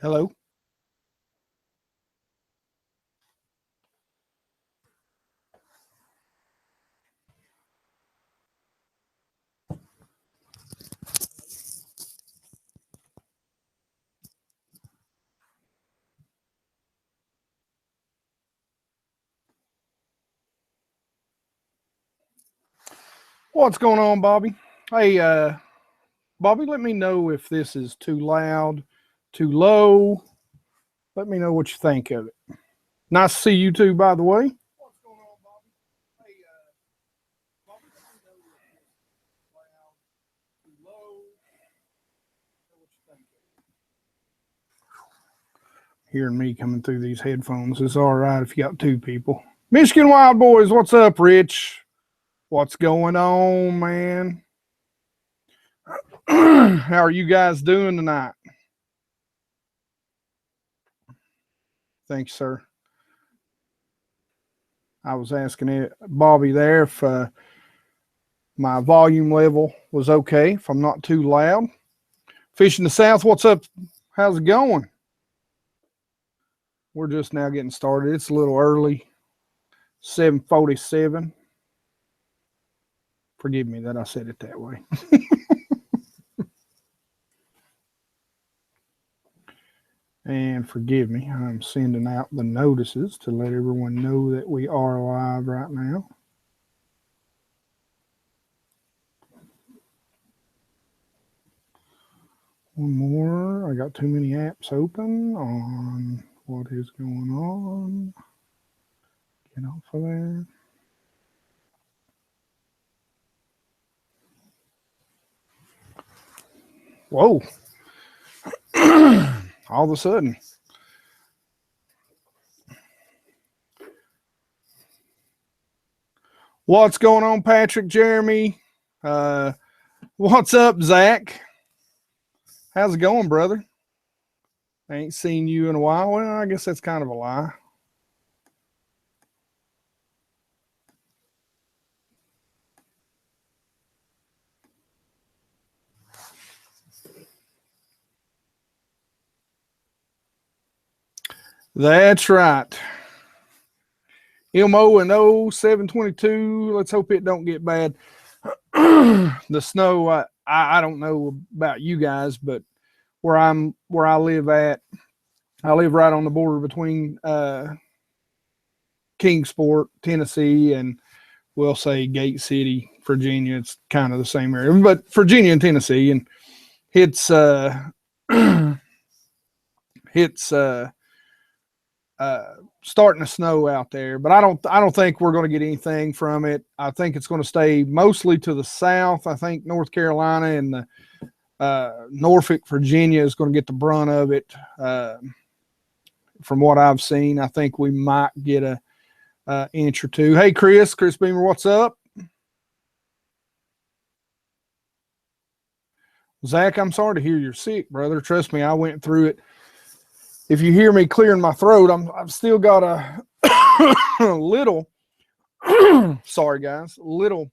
Hello. What's going on, Bobby? Hey, Bobby, let me know if this is too loud, too low. Let me know what you think of it. Nice to see you too, by the way. What's going on, Bobby? Hey, Bobby, let me know if this is loud, too low. What you think of it. Hearing me coming through these headphones is all right if you got two people. Michigan Wild Boys, what's up, Rich? What's going on, man? How are you guys doing tonight? Thanks, sir. I was asking it, Bobby there if my volume level was okay, if I'm not too loud. Fishing the South, what's up? How's it going? We're just now getting started. It's a little early, 7:47. Forgive me that I said it that way. And forgive me, I'm sending out the notices to let everyone know that we are live right now. One more. I got too many apps open on what is going on. Get off of there. Whoa. All of a sudden. What's going on, Patrick, Jeremy? What's up, Zach? How's it going, brother? I ain't seen you in a while. Well, I guess that's kind of a lie. That's right. MO and 0722. Let's hope it don't get bad. The snow, I don't know about you guys, but where I live at, I live right on the border between Kingsport, Tennessee, and we'll say Gate City, Virginia. It's kind of the same area, but Virginia and Tennessee, and it's it's starting to snow out there, but I don't think we're going to get anything from it. I think it's going to stay mostly to the south. I think North Carolina and the Norfolk, Virginia is going to get the brunt of it. From what I've seen, I think we might get a inch or two. Hey, Chris Beamer, what's up? Zach, I'm sorry to hear you're sick, brother. Trust me, I went through it. If you hear me clearing my throat, I've still got a little, sorry guys, little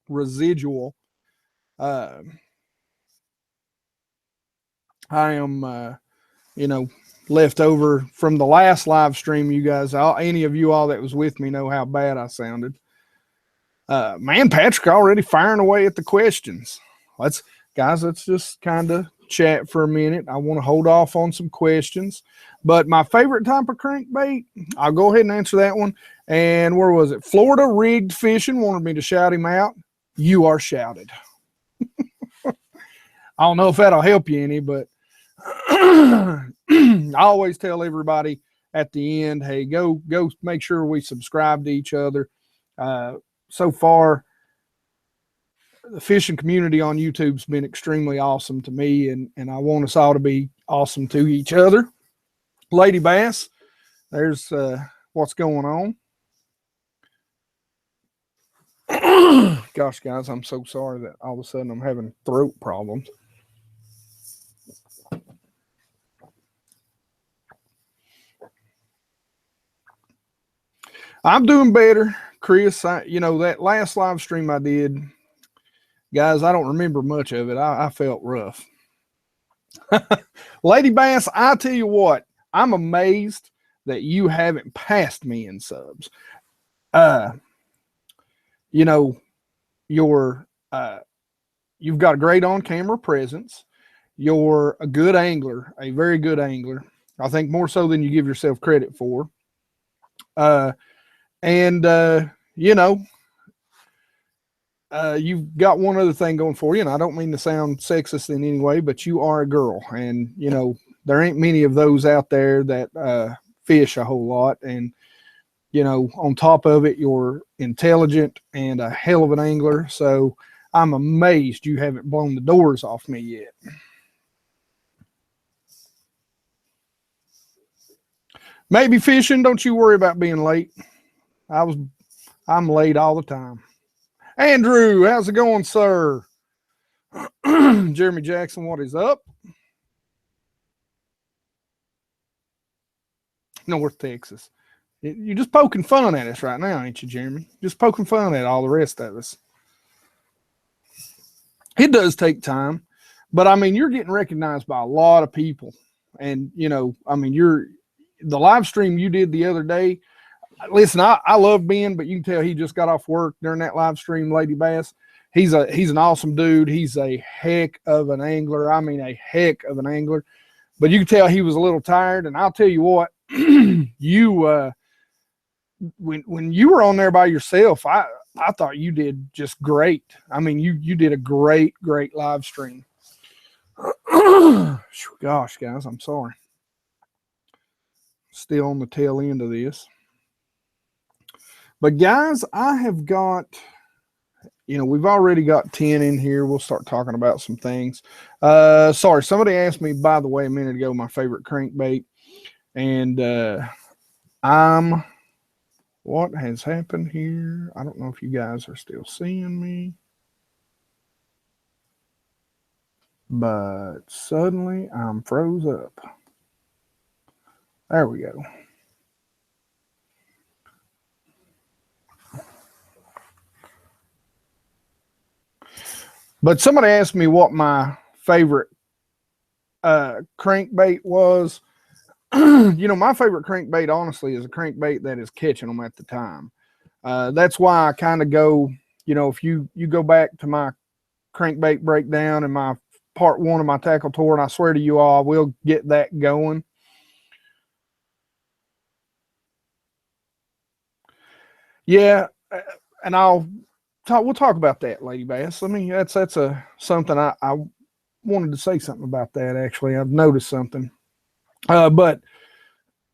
residual. I am, left over from the last live stream. You guys, any of you all that was with me know how bad I sounded. Man, Patrick already firing away at the questions. Let's just kind of chat for a minute. I want to hold off on some questions, but my favorite type of crankbait, I'll go ahead and answer that one. And where was it? Florida Rigged Fishing wanted me to shout him out. You are shouted. I don't know if that'll help you any, but I always tell everybody at the end, hey, go make sure we subscribe to each other. So far, the fishing community on YouTube's been extremely awesome to me, and I want us all to be awesome to each other. Lady Bass, there's what's going on. Gosh, guys, I'm so sorry that all of a sudden I'm having throat problems. I'm doing better, Chris. That last live stream I did, guys, I don't remember much of it. I felt rough. A Lady Bass, I tell you what, I'm amazed that you haven't passed me in subs. You know, you've got a great on-camera presence. You're a good angler, a very good angler. I think more so than you give yourself credit for. You know, you've got one other thing going for you, and I don't mean to sound sexist in any way, but you are a girl, and you know there ain't many of those out there that fish a whole lot. And you know, on top of it, you're intelligent and a hell of an angler. So I'm amazed you haven't blown the doors off me yet. Maybe fishing. Don't you worry about being late. I'm late all the time. Andrew, how's it going, sir? Jeremy Jackson, what is up? North Texas. You're just poking fun at us right now, ain't you, Jeremy? Just poking fun at all the rest of us. It does take time, but I mean, you're getting recognized by a lot of people. And, you know, I mean, the live stream you did the other day. Listen, I love Ben, but you can tell he just got off work during that live stream, Lady Bass. He's an awesome dude. He's a heck of an angler. I mean, a heck of an angler. But you can tell he was a little tired. And I'll tell you what, you when you were on there by yourself, I thought you did just great. I mean, you did a great live stream. Gosh, guys, I'm sorry. Still on the tail end of this. But guys, I have got, you know, we've already got 10 in here. We'll start talking about some things. Sorry, somebody asked me, by the way, a minute ago, my favorite crankbait. And what has happened here? I don't know if you guys are still seeing me. But suddenly I'm froze up. There we go. But somebody asked me what my favorite crankbait was. You know, my favorite crankbait, honestly, is a crankbait that is catching them at the time. That's why I kind of go, you know, if you go back to my crankbait breakdown and my part 1 of my tackle tour, and I swear to you all, I will get that going. Yeah, and we'll talk about that, Lady Bass. I mean, that's something I wanted to say something about that. Actually, I've noticed something. But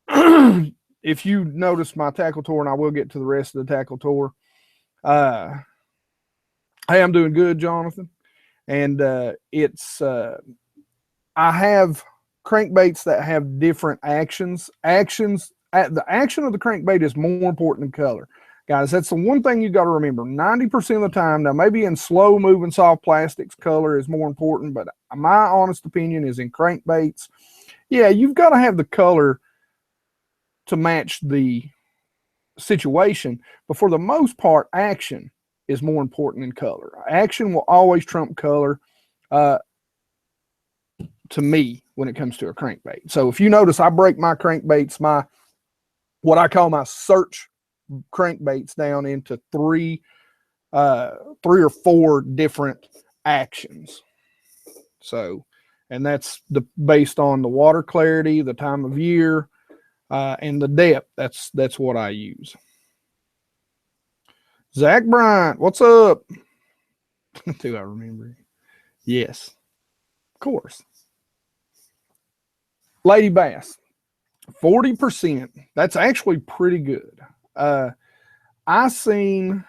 if you notice my tackle tour, and I will get to the rest of the tackle tour. Hey, I'm doing good, Jonathan. And it's I have crankbaits that have different actions. The action of the crankbait is more important than color. Guys, that's the one thing you got to remember. 90% of the time, now maybe in slow moving soft plastics, color is more important, but my honest opinion is in crankbaits, yeah, you've got to have the color to match the situation, but for the most part, action is more important than color. Action will always trump color to me when it comes to a crankbait. So if you notice, I break my crankbaits, what I call my search crankbaits, down into three or four different actions. So, and that's based on the water clarity, the time of year, and the depth. That's what I use. Zach Bryant, what's up? Do I remember? Yes, of course. Lady Bass, 40%. That's actually pretty good. I seen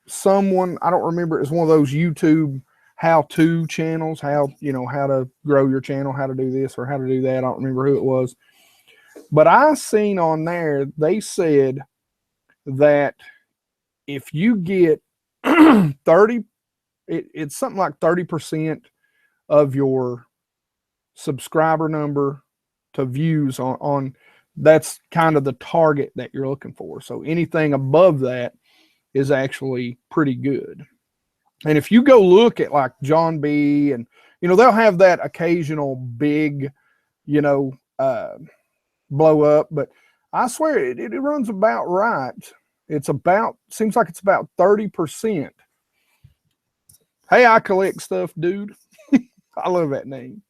someone, I don't remember, it was one of those YouTube how-to channels, how to grow your channel, how to do this or how to do that. I don't remember who it was. But I seen on there, they said that if you get 30, it's something like 30% of your subscriber number to views on that's kind of the target that you're looking for. So anything above that is actually pretty good. And if you go look at like John B and you know, they'll have that occasional big, you know, blow up, but I swear it runs about right. Seems like it's about 30%. Hey, I collect stuff, dude. I love that name.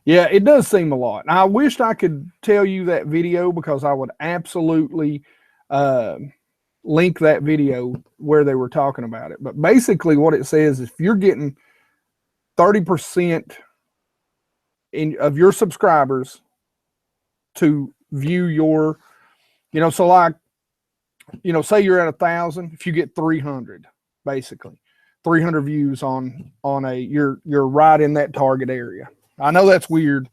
Yeah, it does seem a lot. I wished I could tell you that video, because I would absolutely link that video where they were talking about it. But basically what it says is if you're getting 30% of your subscribers to view your, you know, so like, you know, say you're at 1,000, if you get 300, basically 300 views on you're right in that target area. I know that's weird,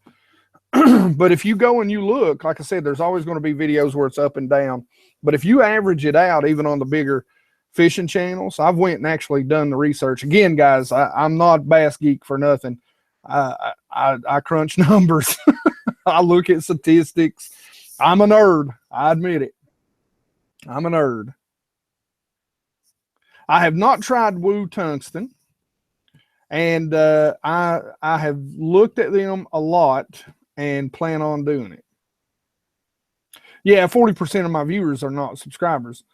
but if you go and you look, like I said, there's always going to be videos where it's up and down. But if you average it out, even on the bigger fishing channels, I've went and actually done the research. Again, guys, I'm not BassGeek for nothing. I crunch numbers. I look at statistics. I'm a nerd. I admit it. I'm a nerd. I have not tried Woo Tungsten, and I have looked at them a lot and plan on doing it. Yeah, 40% of my viewers are not subscribers.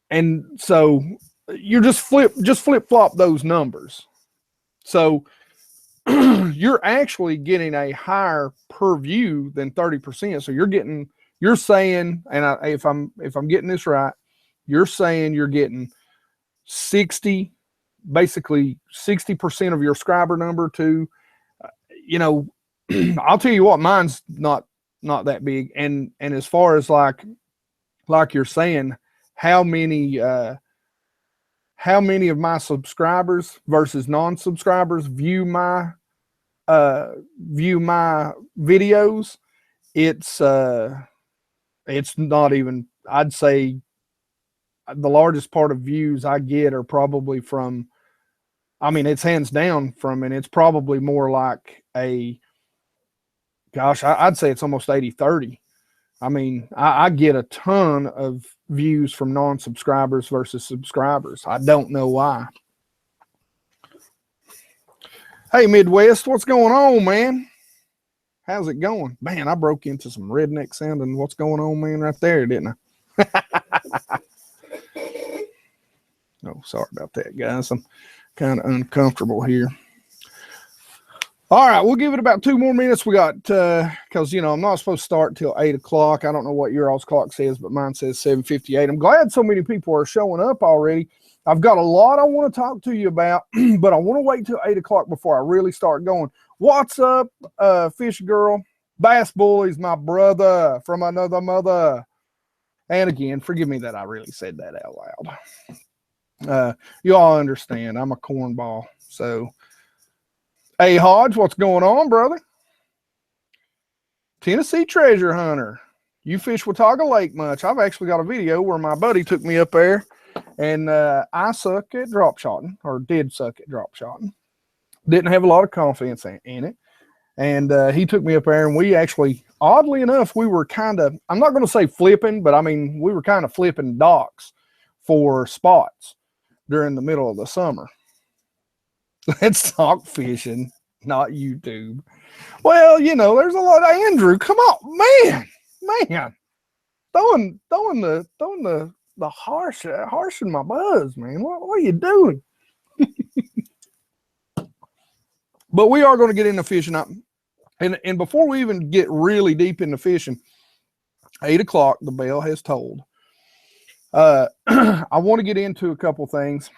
And so you just flip-flop those numbers. So you're actually getting a higher per view than 30%. So you're saying, and if I'm getting this right, you're saying you're getting basically 60% of your subscriber number to, you know, I'll tell you what, mine's not that big. And as far as like you're saying, how many of my subscribers versus non-subscribers view my videos, it's not even, I'd say the largest part of views I get are probably from, I mean, it's hands down from, and it's probably more like I'd say it's almost 80-30. I mean, I get a ton of views from non-subscribers versus subscribers. I don't know why. Hey, Midwest, what's going on, man? How's it going? Man, I broke into some redneck sounding what's going on, man, right there, didn't I? Oh, sorry about that, guys. I'm kind of uncomfortable here. All right, we'll give it about 2 more minutes. We got, because, you know, I'm not supposed to start till 8 o'clock. I don't know what your all's clock says, but mine says 7:58. I'm glad so many people are showing up already. I've got a lot I want to talk to you about, but I want to wait till 8 o'clock before I really start going. What's up, Fish Girl? Bass Bully's my brother from another mother. And again, forgive me that I really said that out loud. You all understand, I'm a cornball, so... Hey, Hodge, what's going on, brother? Tennessee treasure hunter. You fish Watauga Lake much? I've actually got a video where my buddy took me up there, and I suck at drop shotting, or did suck at drop shotting. Didn't have a lot of confidence in it. And he took me up there, and we actually, oddly enough, we were kind of, I'm not going to say flipping, but I mean, we were kind of flipping docks for spots during the middle of the summer. Let's talk fishing, not YouTube. Well, you know, there's a lot of Andrew. Come on, man, throwing the harsh in my buzz, man. What are you doing? But we are going to get into fishing up, and before we even get really deep into fishing, 8 o'clock, the bell has tolled. I want to get into a couple things.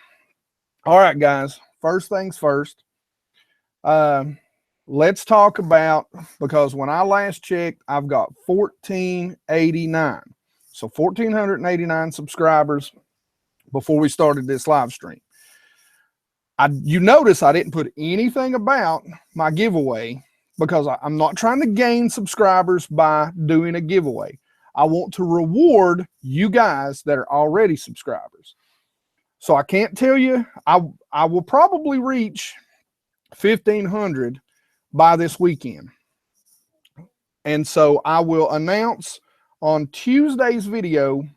All right, guys. First things first, let's talk about, because when I last checked, I've got 1,489. So 1,489 subscribers before we started this live stream. You notice I didn't put anything about my giveaway, because I'm not trying to gain subscribers by doing a giveaway. I want to reward you guys that are already subscribers. So I can't tell you, I will probably reach 1,500 by this weekend. And so I will announce on Tuesday's video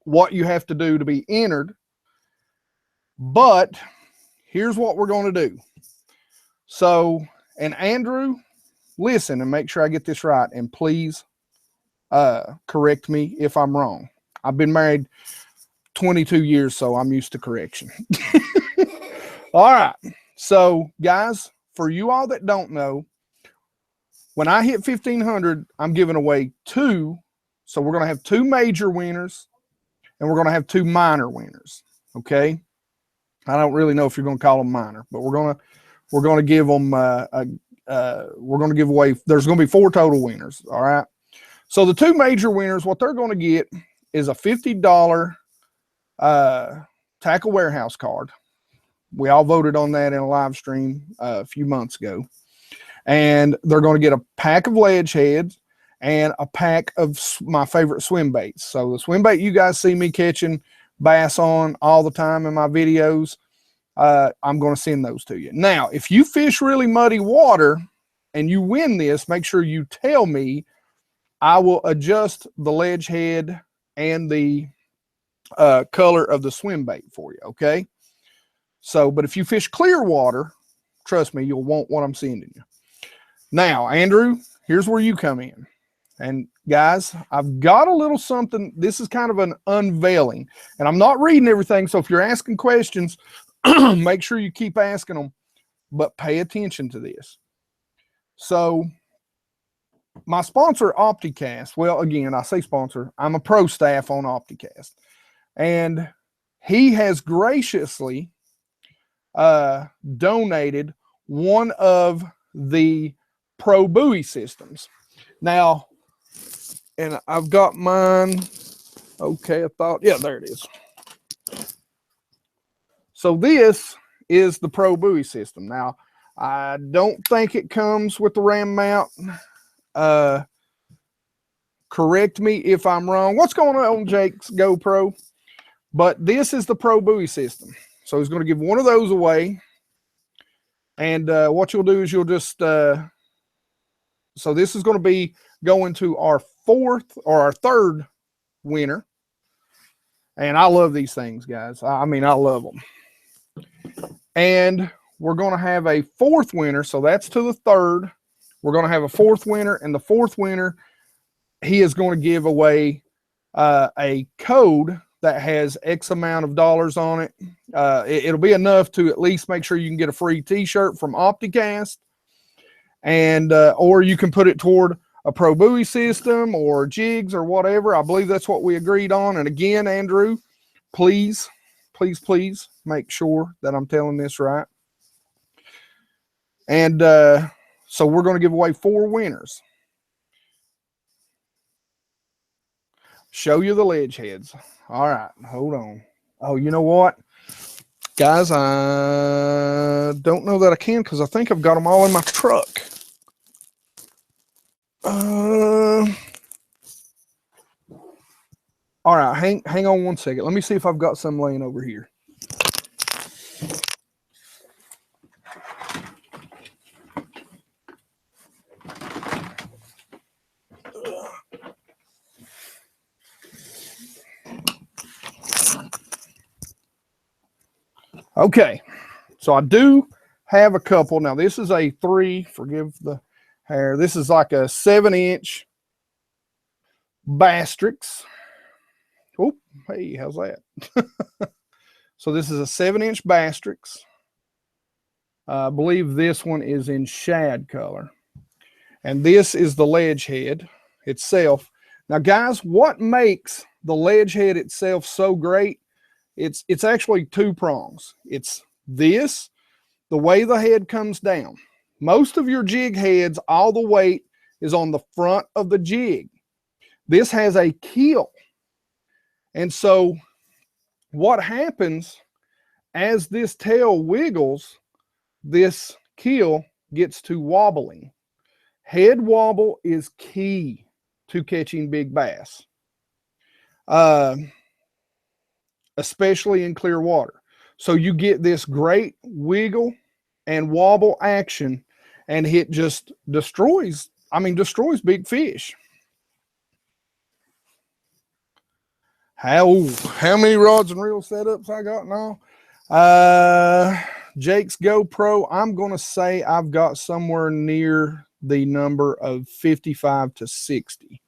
what you have to do to be entered. But here's what we're going to do. So, and Andrew, listen and make sure I get this right, and please correct me if I'm wrong. I've been married 22 years, so I'm used to correction. All right. So, guys, for you all that don't know, when I hit 1,500, I'm giving away 2. So we're going to have 2 major winners, and we're going to have 2 minor winners. Okay. I don't really know if you're going to call them minor, but we're going to give them we're going to give away. There's going to be 4 total winners. All right. So the 2 major winners, what they're going to get is a $50 Tackle Warehouse card. We all voted on that in a live stream a few months ago. And they're going to get a pack of ledge heads and a pack of my favorite swim baits. So the swim bait you guys see me catching bass on all the time in my videos, I'm going to send those to you. Now, if you fish really muddy water and you win this, make sure you tell me. I will adjust the ledge head and the color of the swim bait for you, okay? So, but if you fish clear water, trust me, you'll want what I'm sending you. Now, Andrew, here's where you come in. And guys, I've got a little something. This is kind of an unveiling, and I'm not reading everything. So if you're asking questions, make sure you keep asking them, but pay attention to this. So my sponsor, OptiCast, well, again, I say sponsor, I'm a pro staff on OptiCast, and he has graciously donated one of the Pro buoy systems. Now, and I've got mine. Okay, I thought, yeah, there it is. So this is the Pro buoy system. Now, I don't think it comes with the ram mount. Correct me if I'm wrong. What's going on, Jake's GoPro? But this is the Pro buoy system. So he's going to give one of those away. And what you'll do is you'll just, so this is going to be going to our 4th or our 3rd winner. And I love these things, guys. I mean, I love them. And we're going to have a 4th winner. So that's to the 3rd. We're going to have a 4th winner. And the 4th winner, he is going to give away a code that has X amount of dollars on it. It'll be enough to at least make sure you can get a free t-shirt from OptiCast. And or you can put it toward a Pro buoy system or jigs or whatever. I believe that's what we agreed on. And again, Andrew, please, please, please make sure that I'm telling this right. And so we're going to give away 4 winners. Show you the ledge heads. All right, hold on. Oh, you know what? Guys, I don't know that I can because I think I've got them all in my truck. All right, hang on one second. Let me see if I've got some laying over here. Okay, so I do have a couple. Now, this is a 3, forgive the hair. This is like a 7-inch BassGeek. Oh, hey, how's that? So this is a 7-inch BassGeek. I believe this one is in shad color. And this is the ledge head itself. Now, guys, what makes the ledge head itself so great? It's actually 2 prongs. It's this, the way the head comes down. Most of your jig heads, all the weight is on the front of the jig. This has a keel. And so what happens as this tail wiggles, this keel gets to wobbling. Head wobble is key to catching big bass. Especially in clear water. So you get this great wiggle and wobble action, and it just destroys big fish. How many rods and reel setups I got now? Jake's GoPro, I'm going to say I've got somewhere near the number of 55 to 60.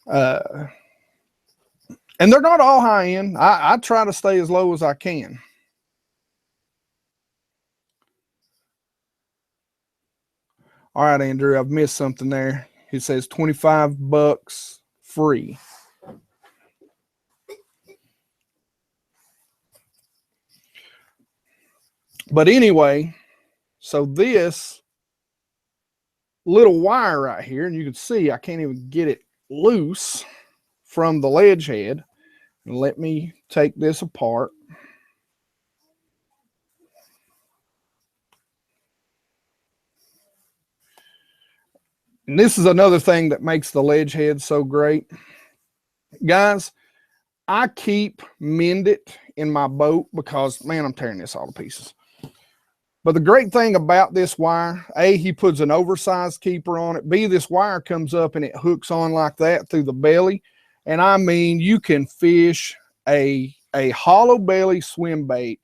And they're not all high end. I try to stay as low as I can. All right, Andrew, I've missed something there. It says 25 bucks free. But anyway, so this little wire right here, and you can see I can't even get it loose from the ledge head. And let me take this apart. And this is another thing that makes the ledge head so great. Guys, I keep mend it in my boat because, man, I'm tearing this all to pieces. But the great thing about this wire, A, he puts an oversized keeper on it. B, this wire comes up and it hooks on like that through the belly. And I mean, you can fish a hollow belly swim bait.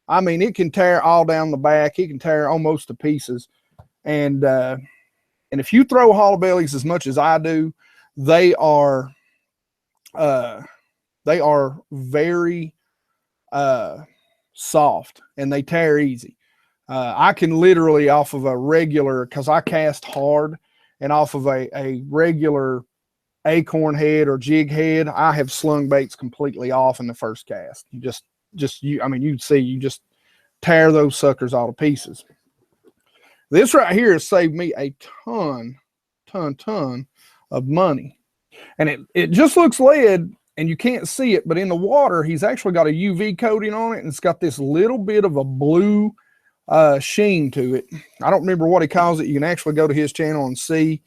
I mean, it can tear all down the back. It can tear almost to pieces. And if you throw hollow bellies as much as I do, they are very soft and they tear easy. I can literally off of a regular, because I cast hard, and off of a regular acorn head or jig head, I have slung baits completely off in the first cast. I mean, you'd see, you just tear those suckers all to pieces. This right here has saved me a ton of money. And it just looks lead and you can't see it, but in the water, he's actually got a UV coating on it, and it's got this little bit of a blue sheen to it. I don't remember what he calls it. You can actually go to his channel and see.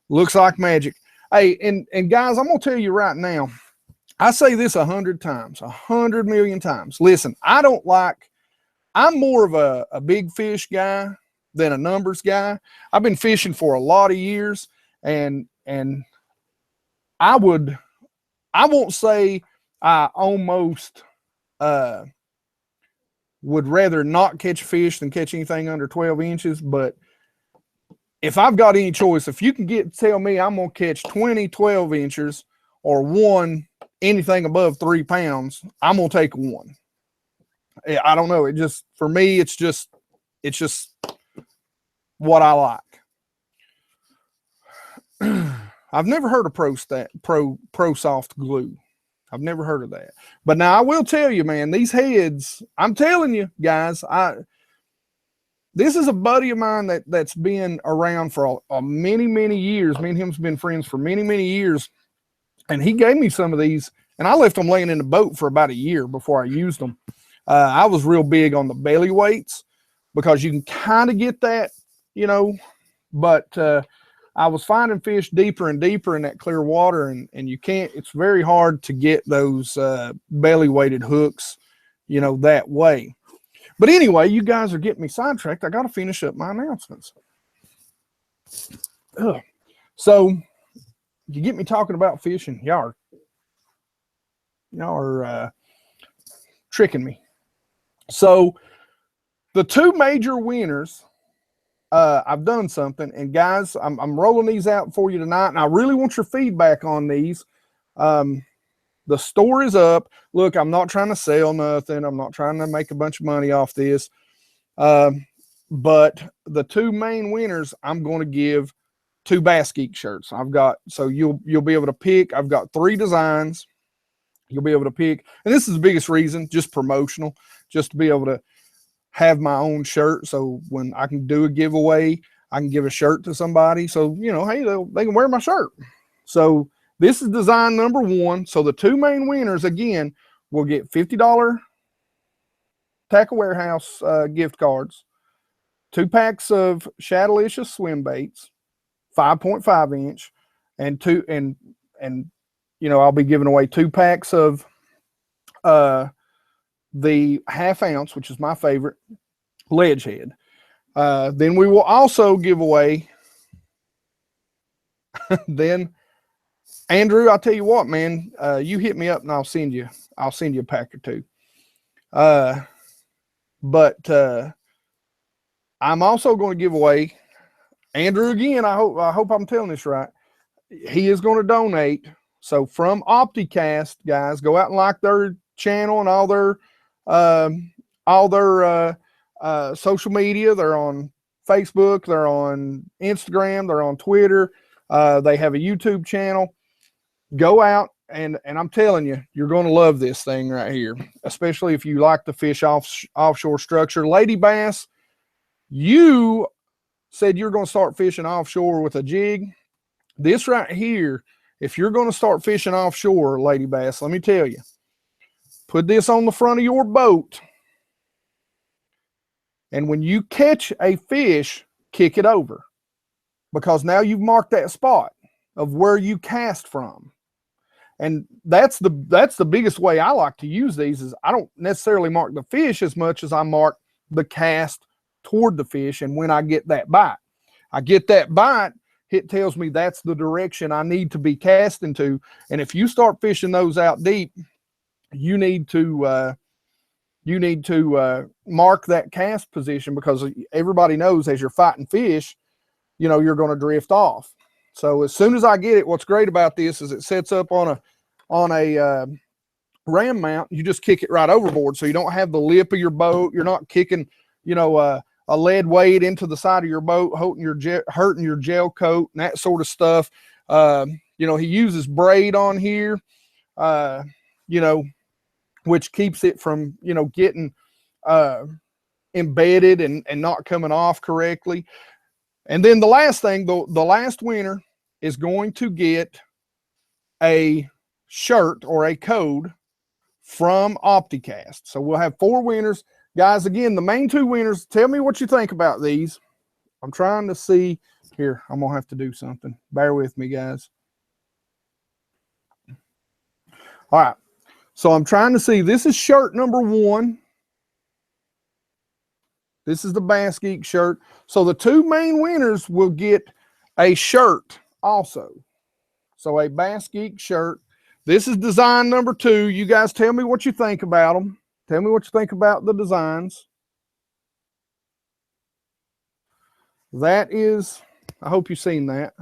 Looks like magic. Hey, and guys, I'm gonna tell you right now, I say this 100 times, 100 million times. Listen, I'm more of a big fish guy than a numbers guy. I've been fishing for a lot of years, and I won't say I almost would rather not catch fish than catch anything under 12 inches. But if I've got any choice, if you can tell me I'm going to catch 20 12 inchers or anything above 3 pounds, I'm going to take one. I don't know. For me, it's just what I like. I've never heard of pro soft glue. I've never heard of that. But now I will tell you, man, these heads, I'm telling you guys, this is a buddy of mine that's been around for many, many years. Me and him's been friends for many, many years. And he gave me some of these, and I left them laying in the boat for about a year before I used them. I was real big on the belly weights because you can kind of get that, but I was finding fish deeper and deeper in that clear water, and it's very hard to get those belly weighted hooks, that way. But anyway, you guys are getting me sidetracked. I got to finish up my announcements. Ugh. So you get me talking about fishing. Y'all are tricking me. So the two major winners, I've done something, and guys, I'm rolling these out for you tonight, and I really want your feedback on these. The store is up. Look, I'm not trying to sell nothing. I'm not trying to make a bunch of money off this. But the two main winners, I'm going to give 2 BassGeek shirts. So you'll be able to pick. I've got 3 designs. You'll be able to pick, and this is the biggest reason, just promotional, just to be able to have my own shirt. So when I can do a giveaway, I can give a shirt to somebody. So, hey, they can wear my shirt. So this is design number 1. So the 2 main winners, again, will get $50 Tackle Warehouse gift cards, 2 packs of Shadowlicious swim baits, 5.5 inch, and I'll be giving away 2 packs of the 1/2 ounce, which is my favorite, ledge head. Then we will also give away then Andrew, I'll tell you what, man, you hit me up and I'll send you a pack or two. But I'm also going to give away, Andrew, again, I hope I'm telling this right. He is going to donate. So from OptiCast, guys, go out and like their channel and all their social media. They're on Facebook, they're on Instagram, they're on Twitter. They have a YouTube channel. Go out and I'm telling you, you're going to love this thing right here, especially if you like to fish offshore structure. Lady Bass, you said you're going to start fishing offshore with a jig. This right here, if you're going to start fishing offshore, Lady Bass, let me tell you, put this on the front of your boat. And when you catch a fish, kick it over, because now you've marked that spot of where you cast from. And that's the biggest way I like to use these, is I don't necessarily mark the fish as much as I mark the cast toward the fish. And when I get that bite, it tells me that's the direction I need to be casting to. And if you start fishing those out deep, you need to mark that cast position, because everybody knows as you're fighting fish, you know, you're going to drift off. So as soon as I get it, what's great about this is it sets up on a ram mount. You just kick it right overboard, so you don't have the lip of your boat. You're not kicking, you know, a lead weight into the side of your boat, hurting your gel coat and that sort of stuff. You know, he uses braid on here, you know, which keeps it from, you know, getting embedded and not coming off correctly. And then the last thing, the last winner is going to get a shirt or a code from OptiCast. So we'll have 4 winners. Guys, again, the main 2 winners, tell me what you think about these. I'm trying to see. Here, I'm going to have to do something. Bear with me, guys. All right. So I'm trying to see. This is shirt number 1. This is the BassGeek shirt. So the 2 main winners will get a shirt also. So a BassGeek shirt. This is design number 2. You guys tell me what you think about them. Tell me what you think about the designs. That is, I hope you've seen that.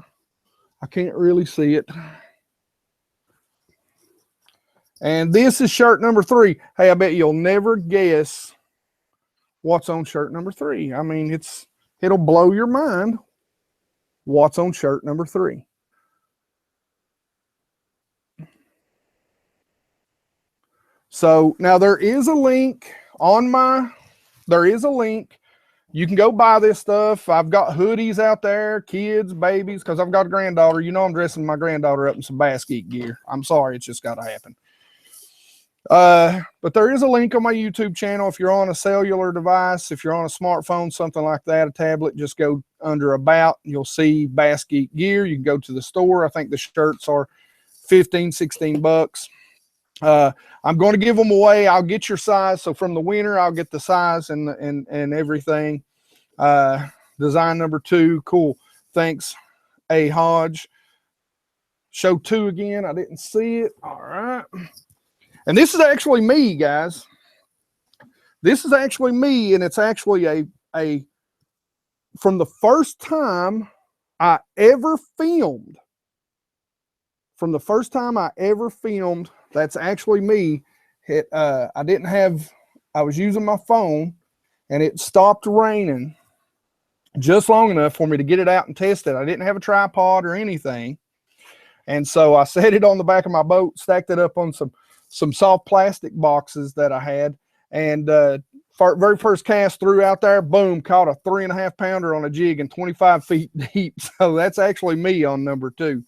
I can't really see it. And this is shirt number 3. Hey, I bet you'll never guess what's on shirt number 3. I mean, it'll blow your mind what's on shirt number 3. So now there is a link You can go buy this stuff. I've got hoodies out there, kids, babies, because I've got a granddaughter. You know I'm dressing my granddaughter up in some BassGeek gear. I'm sorry, it's just got to happen. But there is a link on my YouTube channel. If you're on a cellular device, if you're on a smartphone, something like that, a tablet, just go under About. You'll see BassGeek gear. You can go to the store. I think the shirts are 15, 16 bucks. I'm going to give them away. I'll get your size. So from the winner, I'll get the size and everything. Design number 2. Cool. Thanks, A. Hodge. Show 2 again. I didn't see it. All right. And this is actually me, guys. This is actually me, and it's actually a from the first time I ever filmed. From the first time I ever filmed, that's actually me. I was using my phone, and it stopped raining just long enough for me to get it out and test it. I didn't have a tripod or anything. And so I set it on the back of my boat, stacked it up on some soft plastic boxes that I had, and very first cast threw out there, boom, caught a 3.5 pounder on a jig and 25 feet deep. So that's actually me on number 2.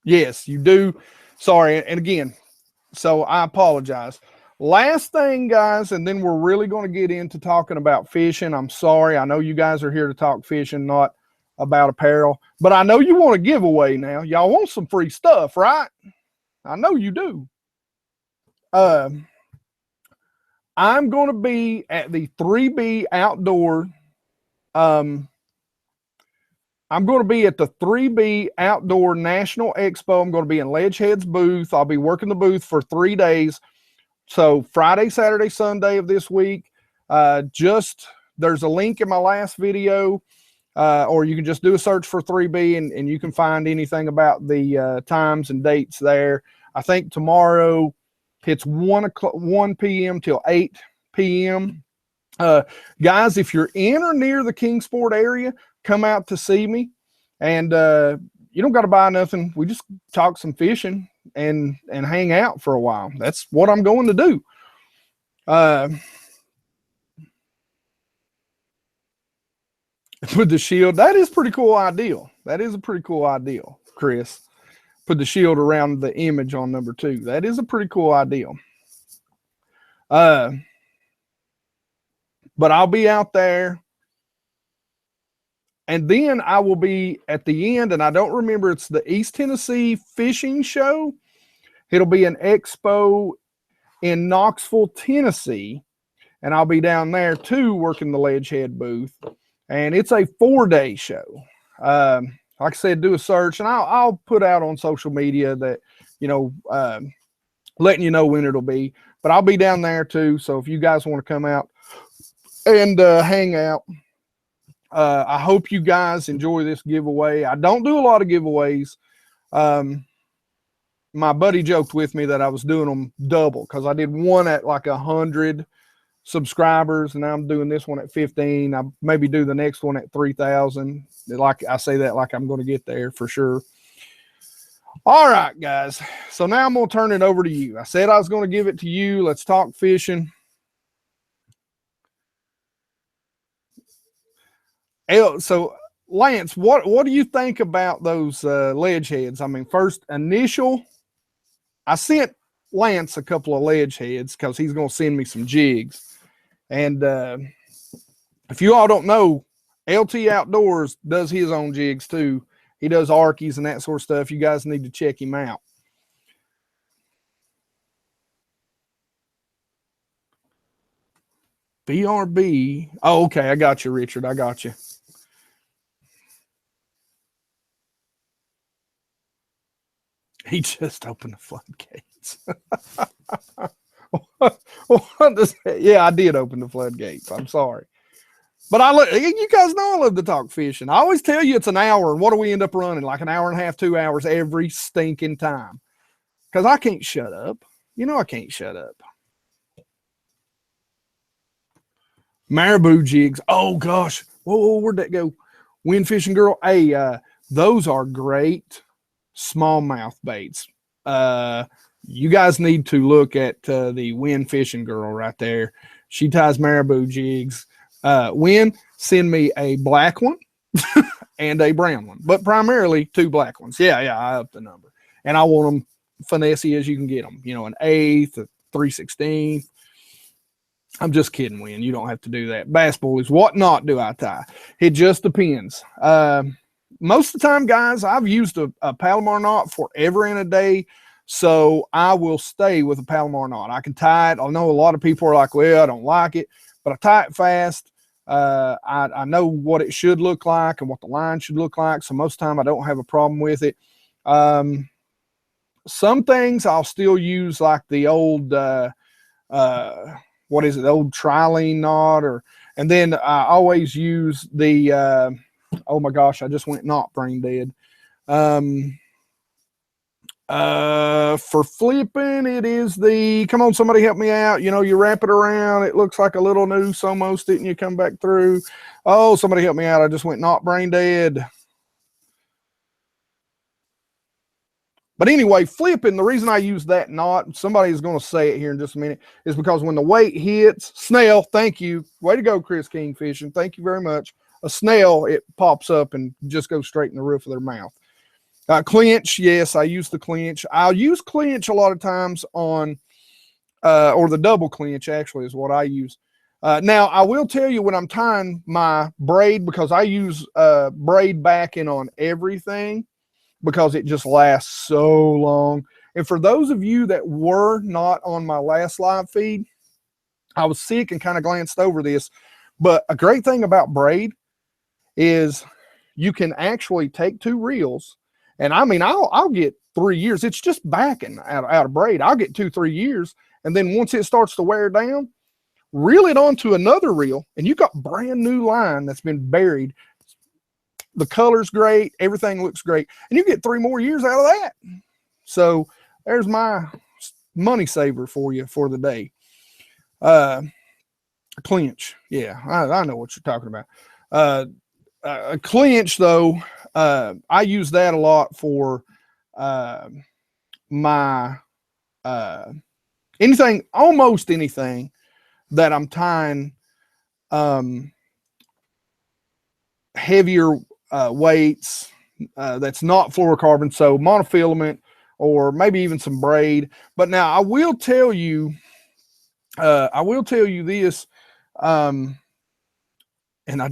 Yes, you do. Sorry. And again, so I apologize. Last thing, guys, and then we're really going to get into talking about fishing. I'm sorry. I know you guys are here to talk fishing, not about apparel, but I know you want a giveaway now. Y'all want some free stuff, right? I know you do. I'm going to be at the 3B Outdoor. I'm going to be at the 3B Outdoor National Expo. I'm going to be in Ledgehead's booth. I'll be working the booth for 3 days. So Friday, Saturday, Sunday of this week. There's a link in my last video, or you can just do a search for 3B and you can find anything about the times and dates there. I think tomorrow it's 1 p.m. till 8 p.m. Guys, if you're in or near the Kingsport area, come out to see me. And you don't got to buy nothing. We just talk some fishing and hang out for a while. That's what I'm going to do. Put the shield. That is pretty cool ideal. That is a pretty cool ideal, Chris. Put the shield around the image on number 2. That is a pretty cool ideal. But I'll be out there. And then I will be at the end, and I don't remember, it's the East Tennessee Fishing Show. It'll be an expo in Knoxville, Tennessee. And I'll be down there too, working the Ledgehead booth. And it's a 4-day show. Like I said, do a search, and I'll put out on social media that, letting you know when it'll be. But I'll be down there too. So if you guys want to come out and hang out, I hope you guys enjoy this giveaway. I don't do a lot of giveaways. My buddy joked with me that I was doing them double because I did one at like 100 subscribers, and now I'm doing this one at 15. I maybe do the next one at 3,000. Like I say that like I'm going to get there for sure. All right, guys. So now I'm going to turn it over to you. I said I was going to give it to you. Let's talk fishing. So Lance, what do you think about those ledge heads? I mean, first initial, I sent Lance a couple of ledge heads because he's going to send me some jigs. And if you all don't know, LT Outdoors does his own jigs too. He does Arkies and that sort of stuff. You guys need to check him out. BRB. Oh, okay. I got you, Richard. I got you. He just opened the floodgates. What does that? Yeah, I did open the floodgates. I'm sorry. But you guys know I love to talk fishing. I always tell you it's an hour, and what do we end up running? Like an hour and a half, 2 hours every stinking time. Because I can't shut up. You know I can't shut up. Marabou jigs. Oh, gosh. Whoa, where'd that go? Wind fishing girl. Hey, those are great smallmouth baits. You guys need to look at the Wind fishing girl right there. She ties marabou jigs. Wind, send me a black one and a brown one, but primarily 2 black ones. Yeah, I up the number. And I want them finessey as you can get them. You know, an 1/8, a 3/16. I'm just kidding, Wind. You don't have to do that. Bass boys, what knot do I tie? It just depends. Most of the time, guys, I've used a Palomar knot forever and a day, so I will stay with a Palomar knot. I can tie it. I know a lot of people are like, well, I don't like it, but I tie it fast. I know what it should look like and what the line should look like, so most of the time I don't have a problem with it. Some things I'll still use, like the old, what is it, the old trilene knot, and then I always use the, oh my gosh, I just went knot brain dead. For flipping, it is the, come on, somebody help me out. You know, you wrap it around, it looks like a little noose almost, and you come back through. Oh, somebody help me out. I just went knot brain dead. But anyway, flipping, the reason I use that knot, somebody's going to say it here in just a minute, is because when the weight hits, snail, thank you. Way to go, Chris King Fishing. Thank you very much. A snail, it pops up and just goes straight in the roof of their mouth. Clinch, yes, I use the clinch. I'll use clinch a lot of times on, or the double clinch actually is what I use. Now, I will tell you when I'm tying my braid, because I use braid backing on everything, because it just lasts so long. And for those of you that were not on my last live feed, I was sick and kind of glanced over this, but a great thing about braid is you can actually take 2 reels, and I mean, I'll get 3 years. It's just backing out of braid. I'll get 2-3 years, and then once it starts to wear down, reel it onto another reel, and you got brand new line that's been buried. The color's great, everything looks great, and you get 3 more years out of that. So there's my money saver for you for the day. Clinch, yeah, I know what you're talking about. A clinch, though, I use that a lot for my almost anything that I'm tying heavier weights that's not fluorocarbon, so monofilament or maybe even some braid. But now I will tell you this, and I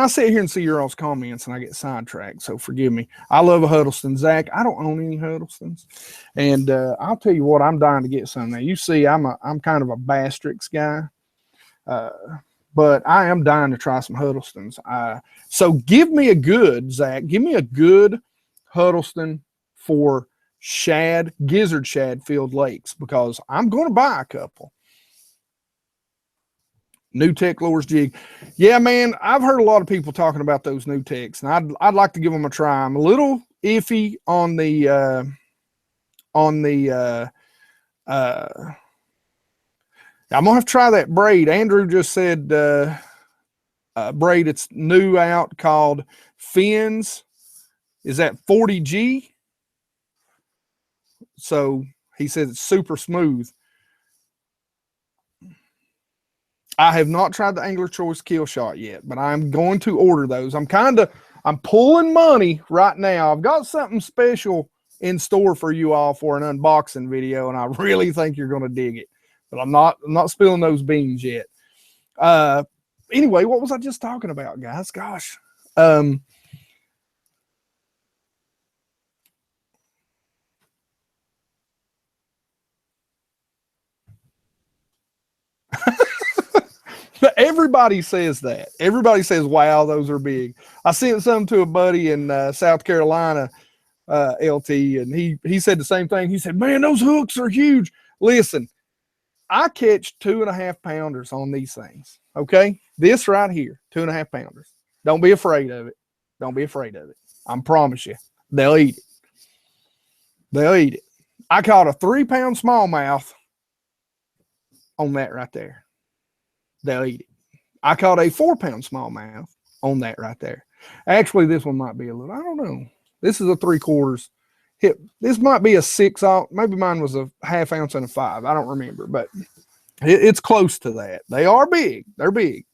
sit here and see your all's comments and I get sidetracked, so forgive me. I love a Huddleston. Zach, I don't own any Huddlestons, and I'll tell you what, I'm dying to get some. Now you see, I'm kind of a BassGeek guy, but I am dying to try some Huddlestons. So give me a good, Zach, give me a good Huddleston for gizzard shad filled lakes, because I'm going to buy a couple. New Tech Lures Jig. Yeah, man, I've heard a lot of people talking about those New Techs, and I'd like to give them a try. I'm a little iffy on the I'm gonna have to try that braid. Andrew just said braid, it's new out, called Fins. Is that 40G? So he says it's super smooth. I have not tried the Angler Choice Kill Shot yet, but I'm going to order those. I'm pulling money right now. I've got something special in store for you all for an unboxing video, and I really think you're going to dig it. But I'm not spilling those beans yet. Anyway, what was I just talking about, guys? Gosh. Everybody says that. Everybody says, wow, those are big. I sent some to a buddy in South Carolina, LT, and he said the same thing. He said, man, those hooks are huge. Listen, I catch 2.5 pounders on these things. Okay. This right here, 2.5 pounders. Don't be afraid of it. Don't be afraid of it. I promise you, they'll eat it. They'll eat it. I caught a 3-pound smallmouth on that right there. They'll eat it. I caught a 4-pound smallmouth on that right there. Actually, this one might be a little, I don't know. This is a 3/4 hip. This might be a 6 ounce. Maybe mine was a 1/2 ounce and a 5. I don't remember, but it's close to that. They are big. They're big.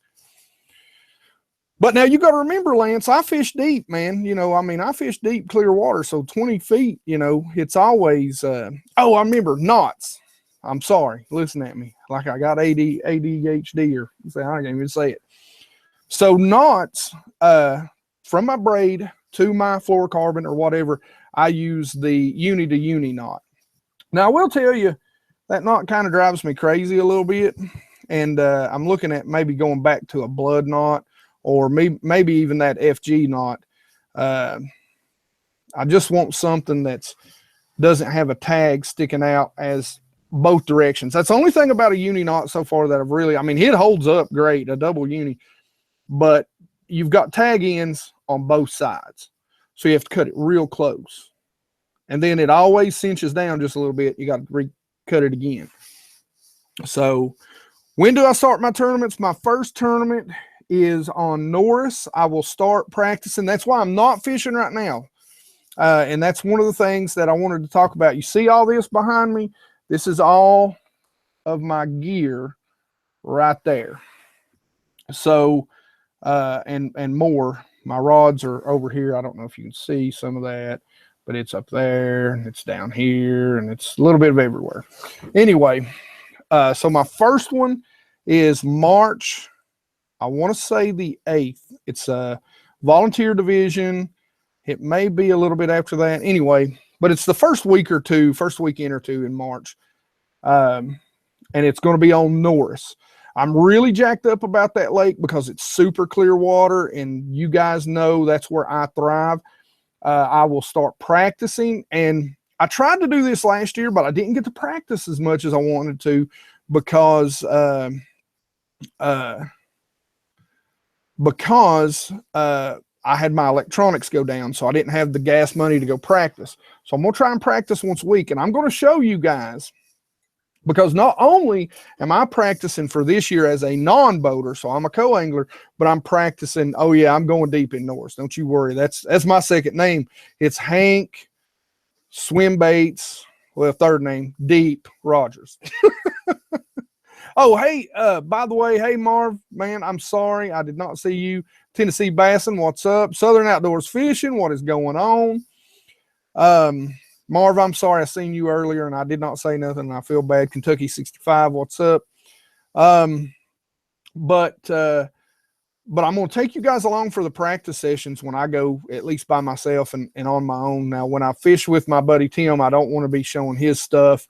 But now you got to remember, Lance, I fish deep, man. You know, I mean, I fish deep, clear water. So 20 feet, you know, it's always, I remember knots. I'm sorry. Listen at me. Like I got ADHD, or I can't even say it. So knots, from my braid to my fluorocarbon or whatever, I use the uni to uni knot. Now I will tell you that knot kind of drives me crazy a little bit. And I'm looking at maybe going back to a blood knot, or maybe even that FG knot. I just want something that doesn't have a tag sticking out as both directions. That's the only thing about a uni knot so far that I've really, I mean, it holds up great, a double uni, but you've got tag ends on both sides. So you have to cut it real close. And then it always cinches down just a little bit. You got to recut it again. So when do I start my tournaments? My first tournament is on Norris. I will start practicing. That's why I'm not fishing right now. And that's one of the things that I wanted to talk about. You see all this behind me? This is all of my gear right there. So, and more. My rods are over here. I don't know if you can see some of that, but it's up there and it's down here and it's a little bit of everywhere. Anyway, so my first one is March, I want to say the 8th. It's a volunteer division. It may be a little bit after that. Anyway, but it's the first weekend or two in March. And and it's going to be on Norris. I'm really jacked up about that lake because it's super clear water, and you guys know that's where I thrive. I will start practicing, and I tried to do this last year, but I didn't get to practice as much as I wanted to because I had my electronics go down, so I didn't have the gas money to go practice. So I'm going to try and practice once a week, and I'm going to show you guys, because not only am I practicing for this year as a non-boater, so I'm a co-angler, but I'm practicing, oh yeah, I'm going deep in Norris. Don't you worry. That's my second name. It's Hank Swim Baits, well, third name, Deep Rogers. Oh, hey, by the way, hey, Marv, man, I'm sorry. I did not see you. Tennessee Bassin, what's up? Southern Outdoors Fishing, what is going on? Marv, I'm sorry I seen you earlier and I did not say nothing. I feel bad. Kentucky 65, what's up? But I'm going to take you guys along for the practice sessions when I go, at least by myself and on my own. Now, when I fish with my buddy Tim, I don't want to be showing his stuff.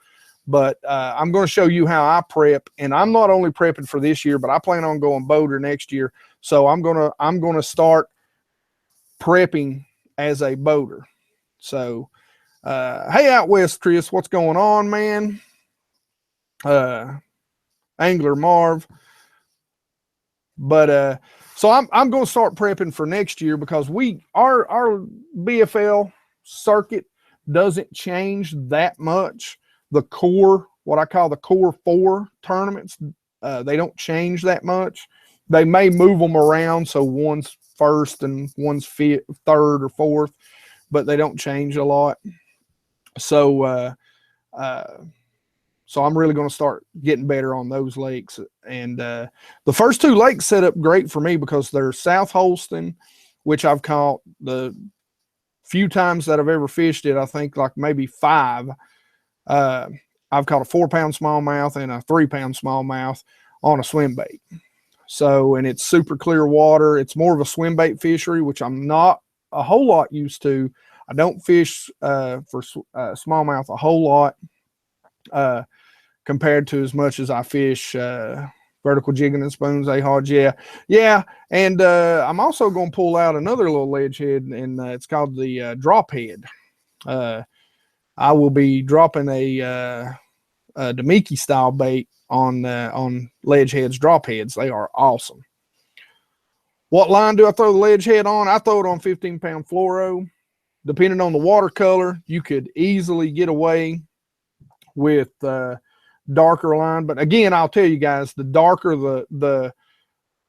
But I'm going to show you how I prep, and I'm not only prepping for this year, but I plan on going boater next year. So I'm gonna start prepping as a boater. So hey, out west, Chris, what's going on, man? Angler Marv. But so I'm going to start prepping for next year because our BFL circuit doesn't change that much. The core, what I call the core 4 tournaments, they don't change that much. They may move them around, so one's first and one's third or fourth, but they don't change a lot. So so I'm really going to start getting better on those lakes. And the first 2 lakes set up great for me because they're South Holston, which I've caught the few times that I've ever fished it, I think like maybe 5. I've caught a 4-pound smallmouth and a 3-pound smallmouth on a swim bait. So, and it's super clear water. It's more of a swim bait fishery, which I'm not a whole lot used to. I don't fish for smallmouth a whole lot compared to as much as I fish vertical jigging and spoons, A-Hodge. Yeah. And I'm also going to pull out another little ledge head, and it's called the drop head. I will be dropping a Demiki style bait on ledge heads, drop heads. They are awesome. What line do I throw the ledge head on? I throw it on 15-pound fluoro. Depending on the watercolor, you could easily get away with darker line. But again, I'll tell you guys, the darker the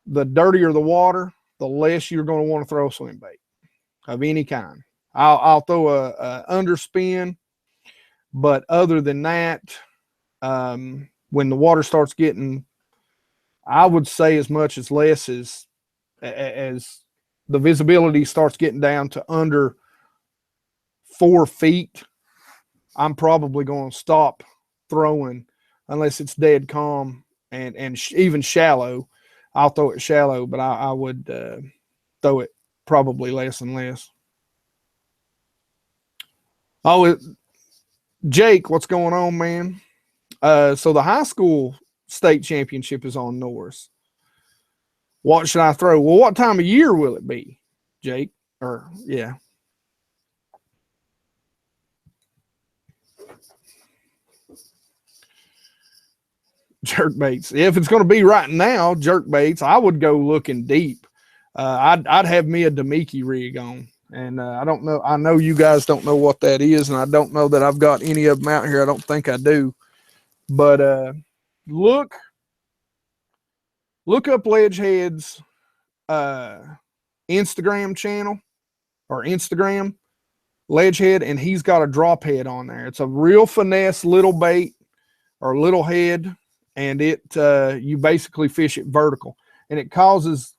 dirtier the water, the less you're going to want to throw a swim bait of any kind. I'll throw a underspin, but other than that, when the water starts getting, I would say as much as less as the visibility starts getting down to under 4 feet, I'm probably going to stop throwing unless it's dead calm and even shallow. I'll throw it shallow, but I would throw it probably less and less. Oh, Jake, what's going on, man? So the high school state championship is on Norris. What should I throw? Well, what time of year will it be, Jake? Or yeah. Jerk baits. If it's going to be right now, jerk baits, I would go looking deep. I'd have me a Demiki rig on. And I don't know. I know you guys don't know what that is, and I don't know that I've got any of them out here. I don't think I do. But look up Ledge Head's Instagram channel or Instagram, Ledge Head, and he's got a drop head on there. It's a real finesse little bait or little head, and it you basically fish it vertical, and it causes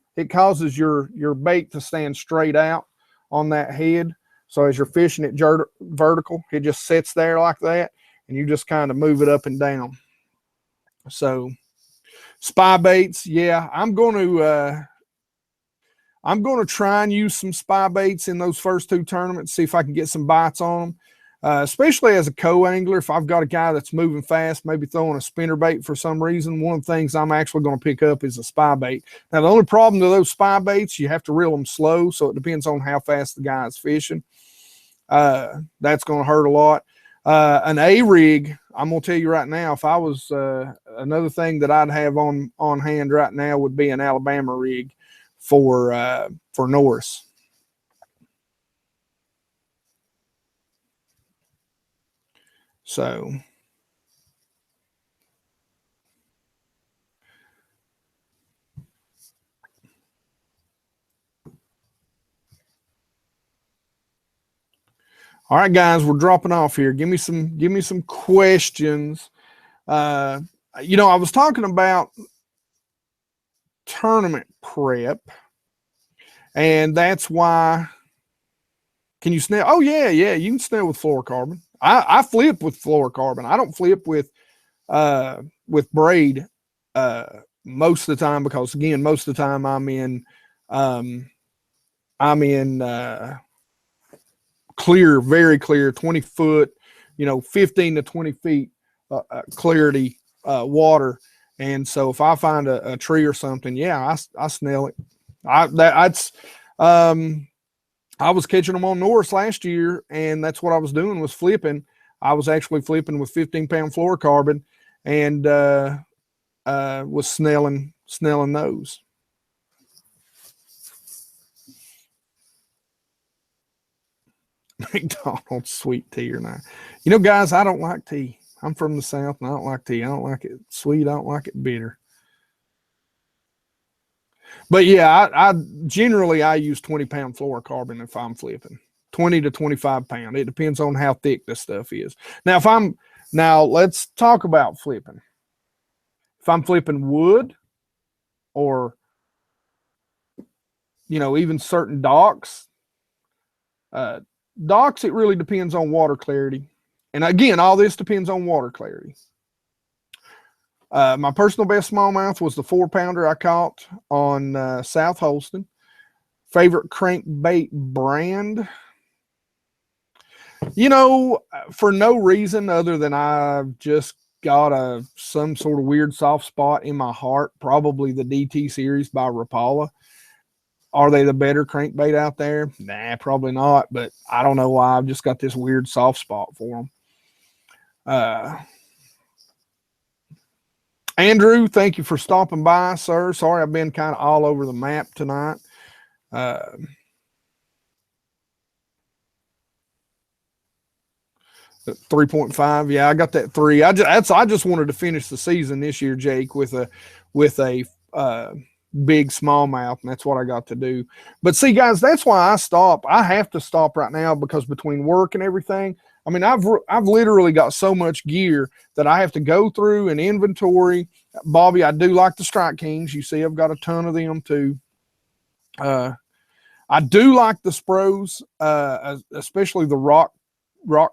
your bait to stand straight out on that head. So as you're fishing it vertical, it just sits there like that, and you just kind of move it up and down. So spy baits, yeah, I'm going to try and use some spy baits in those first 2 tournaments, see if I can get some bites on them. especially as a co-angler. If I've got a guy that's moving fast, maybe throwing a spinner bait for some reason, one of the things I'm actually going to pick up is a spy bait. Now, the only problem to those spy baits, you have to reel them slow, so it depends on how fast the guy is fishing. That's going to hurt a lot. An A-rig, I'm going to tell you right now, if I was another thing that I'd have on hand right now would be an Alabama rig for Norris. So, all right, guys, we're dropping off here. Give me some questions. I was talking about tournament prep, and that's why. Can you snell? Oh yeah, you can snell with fluorocarbon. I flip with fluorocarbon. I don't flip with braid most of the time, because again, most of the time I'm in clear, very clear, 20 foot, 15 to 20 feet clarity water. And so if I find a tree or something, yeah, I snell it. I was catching them on Norris last year, and that's what I was doing, was flipping. I was actually flipping with 15-pound fluorocarbon, and was snelling those. McDonald's sweet tea or not. Guys, I don't like tea. I'm from the South, and I don't like tea. I don't like it sweet. I don't like it bitter. But yeah, I generally use 20-pound fluorocarbon if I'm flipping. 20 to 25 pound. It depends on how thick this stuff is. Now let's talk about flipping. If I'm flipping wood, or even certain docks, it really depends on water clarity. And again, all this depends on water clarity. My personal best smallmouth was the 4-pounder I caught on South Holston. Favorite crankbait brand? For no reason other than I've just got some sort of weird soft spot in my heart. Probably the DT series by Rapala. Are they the better crankbait out there? Nah, probably not. But I don't know why. I've just got this weird soft spot for them. Andrew, thank you for stopping by, sir. Sorry, I've been kind of all over the map tonight. 3.5. Yeah, I got that 3. I just wanted to finish the season this year, Jake, with a big smallmouth, and that's what I got to do. But see, guys, that's why I stop. I have to stop right now, because between work and everything, I mean, I've literally got so much gear that I have to go through and inventory. Bobby, I do like the Strike Kings. You see, I've got a ton of them too. I do like the Spros, especially the rock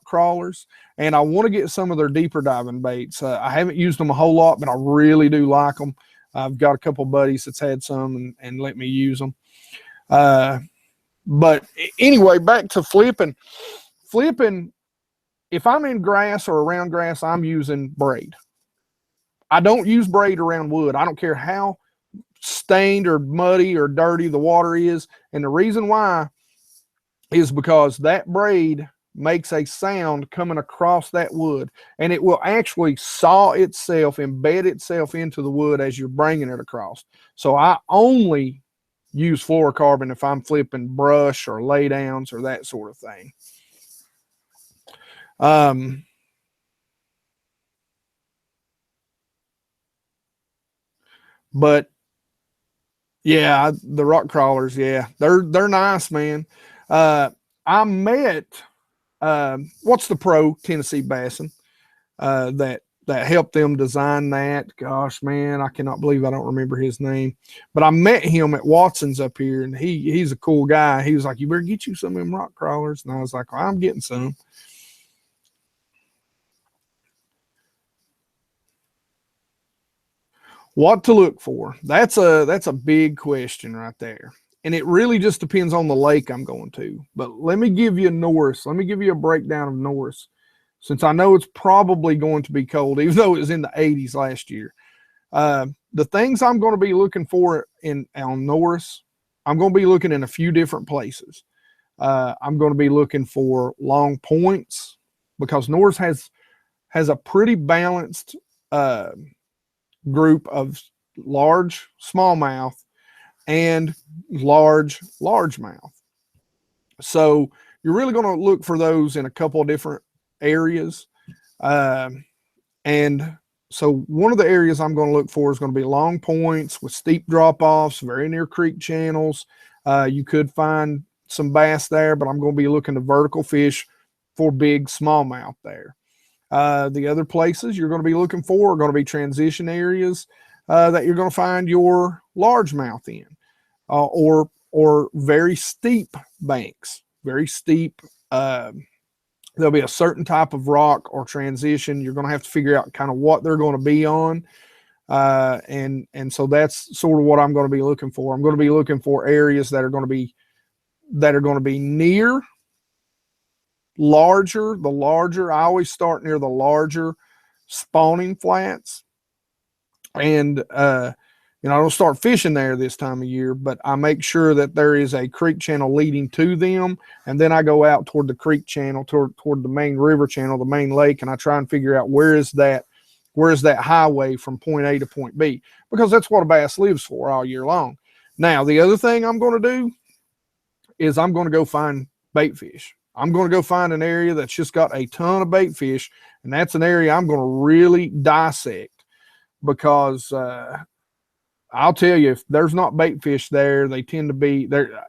crawlers, and I want to get some of their deeper diving baits. I haven't used them a whole lot, but I really do like them. I've got a couple buddies that's had some and let me use them. But anyway, back to flipping. If I'm in grass or around grass, I'm using braid. I don't use braid around wood. I don't care how stained or muddy or dirty the water is. And the reason why is because that braid makes a sound coming across that wood, and it will actually saw itself, embed itself into the wood as you're bringing it across. So I only use fluorocarbon if I'm flipping brush or lay downs or that sort of thing. But yeah, the rock crawlers, yeah, they're nice, man. I met what's the pro Tennessee Bassin that helped them design that. Gosh, man, I cannot believe I don't remember his name. But I met him at Watson's up here, and he's a cool guy. He was like, "You better get you some of them rock crawlers," and I was like, well, "I'm getting some." What to look for? That's a big question right there. and it really just depends on the lake I'm going to. But let me give you Norris. Let me give you a breakdown of Norris, since I know it's probably going to be cold, even though it was in the 80s last year. The things I'm going to be looking for on Norris, I'm going to be looking in a few different places. I'm going to be looking for long points, because Norris has a pretty balanced group of large smallmouth and large largemouth. So you're really going to look for those in a couple of different areas. And so one of the areas I'm going to look for is going to be long points with steep drop-offs, very near creek channels. You could find some bass there, but I'm going to be looking to vertical fish for big smallmouth there. The other places you're going to be looking for are going to be transition areas that you're going to find your largemouth in, or very steep banks, very steep. There'll be a certain type of rock or transition. You're going to have to figure out kind of what they're going to be on. And so that's sort of what I'm going to be looking for. I'm going to be looking for areas that are going to be near larger. I always start near the larger spawning flats. And, I don't start fishing there this time of year, but I make sure that there is a creek channel leading to them. And then I go out toward the creek channel, toward the main river channel, the main lake. And I try and figure out where is that highway from point A to point B, because that's what a bass lives for all year long. Now, the other thing I'm going to do is I'm going to go find bait fish. I'm going to go find an area that's just got a ton of bait fish. And that's an area I'm going to really dissect, because, I'll tell you, if there's not bait fish there, they tend to be there.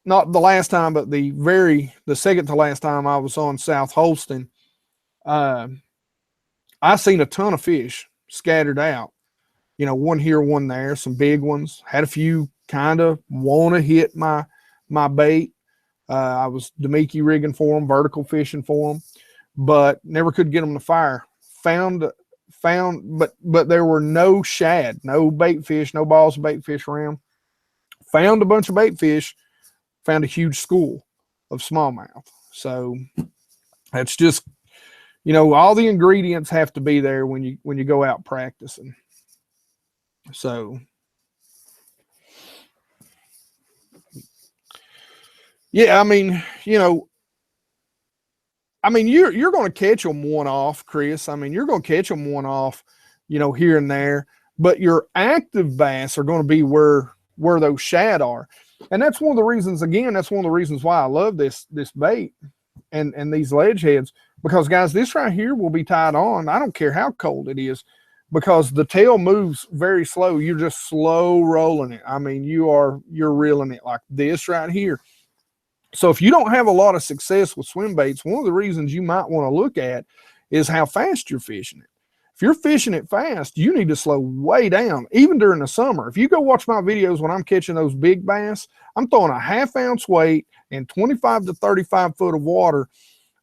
Not the last time, but the second to last time I was on South Holston, I seen a ton of fish scattered out. One here, one there, some big ones. Had a few kind of want to hit my bait. I was Demiki rigging for them, vertical fishing for them, but never could get them to fire. But there were no shad, no bait fish, no balls of bait fish around. Found a bunch of bait fish, found a huge school of smallmouth. So that's just, all the ingredients have to be there when you go out practicing. So yeah, you're going to catch them one off, Chris. You're going to catch them one off, here and there, but your active bass are going to be where those shad are. And that's one of the reasons why I love this bait and these ledge heads, because guys, this right here will be tied on. I don't care how cold it is, because the tail moves very slow. You're just slow rolling it. You're reeling it like this right here. So if you don't have a lot of success with swim baits, one of the reasons you might want to look at is how fast you're fishing it. If you're fishing it fast, you need to slow way down, even during the summer. If you go watch my videos when I'm catching those big bass, I'm throwing a 1/2 ounce weight and 25 to 35 foot of water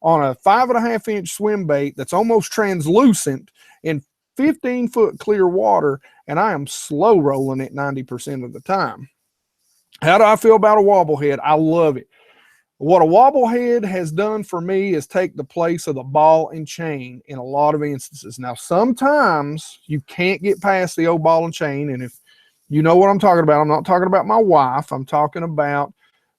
on a 5.5 inch swim bait that's almost translucent in 15 foot clear water, and I am slow rolling it 90% of the time. How do I feel about a wobble head? I love it. What a wobble head has done for me is take the place of the ball and chain in a lot of instances. Now, sometimes you can't get past the old ball and chain, and if you know what I'm talking about, I'm not talking about my wife. I'm talking about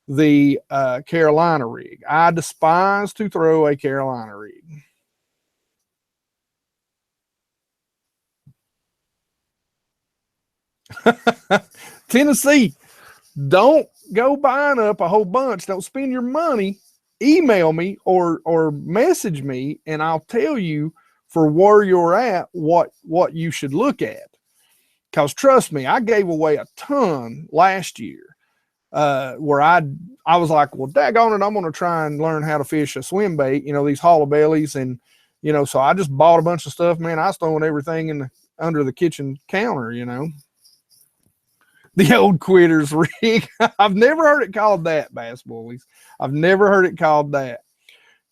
the Carolina rig. I despise to throw a Carolina rig. Tennessee, don't go buying up a whole bunch. Don't spend your money. Email me or message me, and I'll tell you for where you're at what you should look at. Because trust me, I gave away a ton last year where I was like, well, daggone it, I'm going to try and learn how to fish a swim bait, these hollow bellies. And, so I just bought a bunch of stuff, man. I was throwing everything under the kitchen counter, The old quitters rig. I've never heard it called that, Bass Bullies. I've never heard it called that.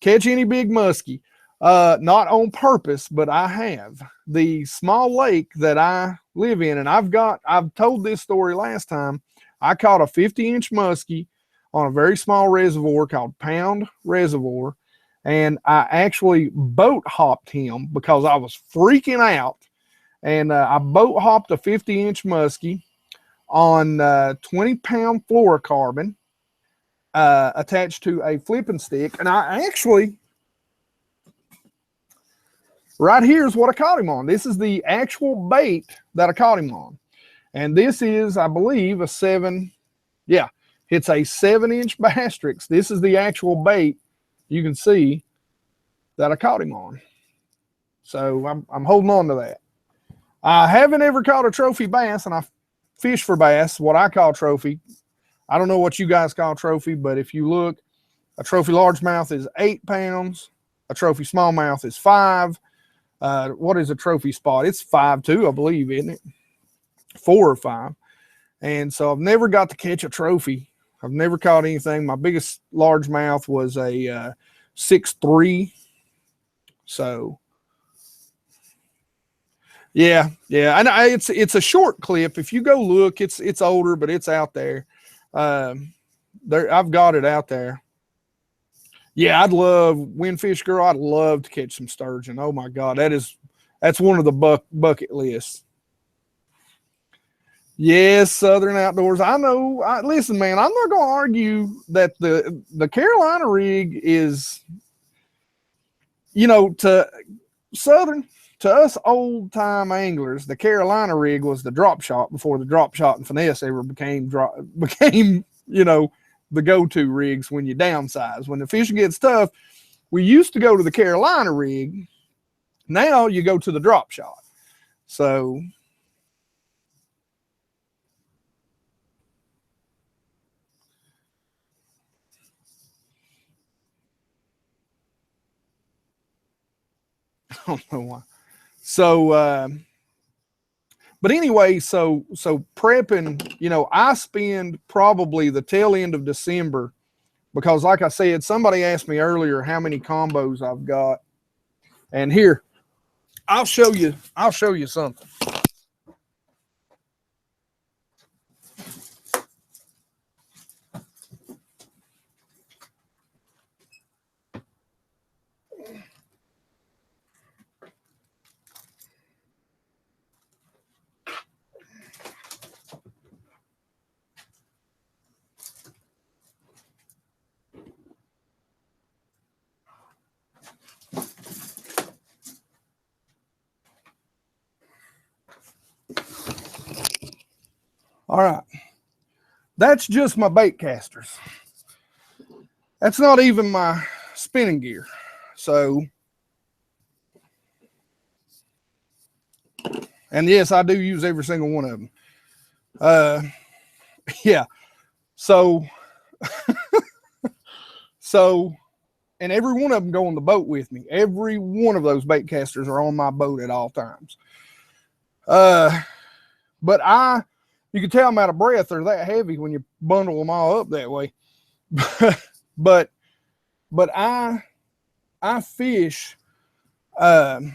Catch any big muskie. Not on purpose, but I have. The small lake that I live in, and I've told this story last time. I caught a 50-inch muskie on a very small reservoir called Pound Reservoir, and I actually boat hopped him because I was freaking out. And I boat hopped a 50-inch muskie on 20-pound fluorocarbon attached to a flipping stick. And I actually, right here is what I caught him on. This is the actual bait that I caught him on. And this is, I believe, a 7, yeah, it's a 7-inch Bastrix. This is the actual bait you can see that I caught him on. So I'm holding on to that. I haven't ever caught a trophy bass, and I fish for bass, what I call trophy. I don't know what you guys call trophy, but if you look, a trophy largemouth is 8 pounds. A trophy smallmouth is 5. What is a trophy spot? It's 5 too, I believe, isn't it? 4 or 5. And so I've never got to catch a trophy. I've never caught anything. My biggest largemouth was a 6'3". So yeah. And it's a short clip. If you go look, it's older, but it's out there. I've got it out there. Yeah, I'd love Windfish Girl. I'd love to catch some sturgeon. Oh my God, that's one of the bucket lists. Yes, Southern Outdoors. I know. Listen, man, I'm not going to argue that the Carolina rig is, to Southern, to us old time anglers, the Carolina rig was the drop shot before the drop shot and finesse ever became the go-to rigs when you downsize. When the fishing gets tough, we used to go to the Carolina rig. Now you go to the drop shot. So I don't know why. So but anyway, so prepping, I spend probably the tail end of December, because like I said, somebody asked me earlier how many combos I've got. And here, I'll show you something. All right. That's just my bait casters. That's not even my spinning gear. So, and yes, I do use every single one of them. Yeah. So, and every one of them go on the boat with me. Every one of those bait casters are on my boat at all times. But you can tell I'm out of breath. They're that heavy when you bundle them all up that way. but I fish. I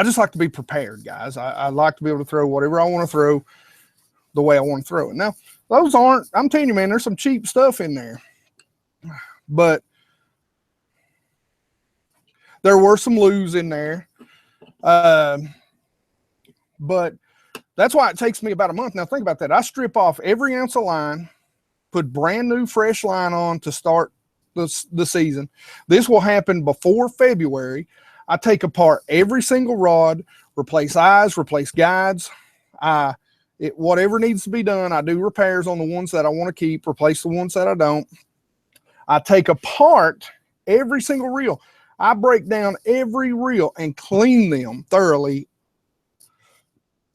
just like to be prepared, guys. I like to be able to throw whatever I want to throw the way I want to throw it. Now, those aren't, I'm telling you, man, there's some cheap stuff in there. But there were some loos in there. But that's why it takes me about a month. Now, think about that. I strip off every ounce of line, put brand new fresh line on to start the season. This will happen before February. I take apart every single rod, replace eyes, replace guides. Whatever needs to be done, I do repairs on the ones that I want to keep, replace the ones that I don't. I take apart every single reel. I break down every reel and clean them thoroughly,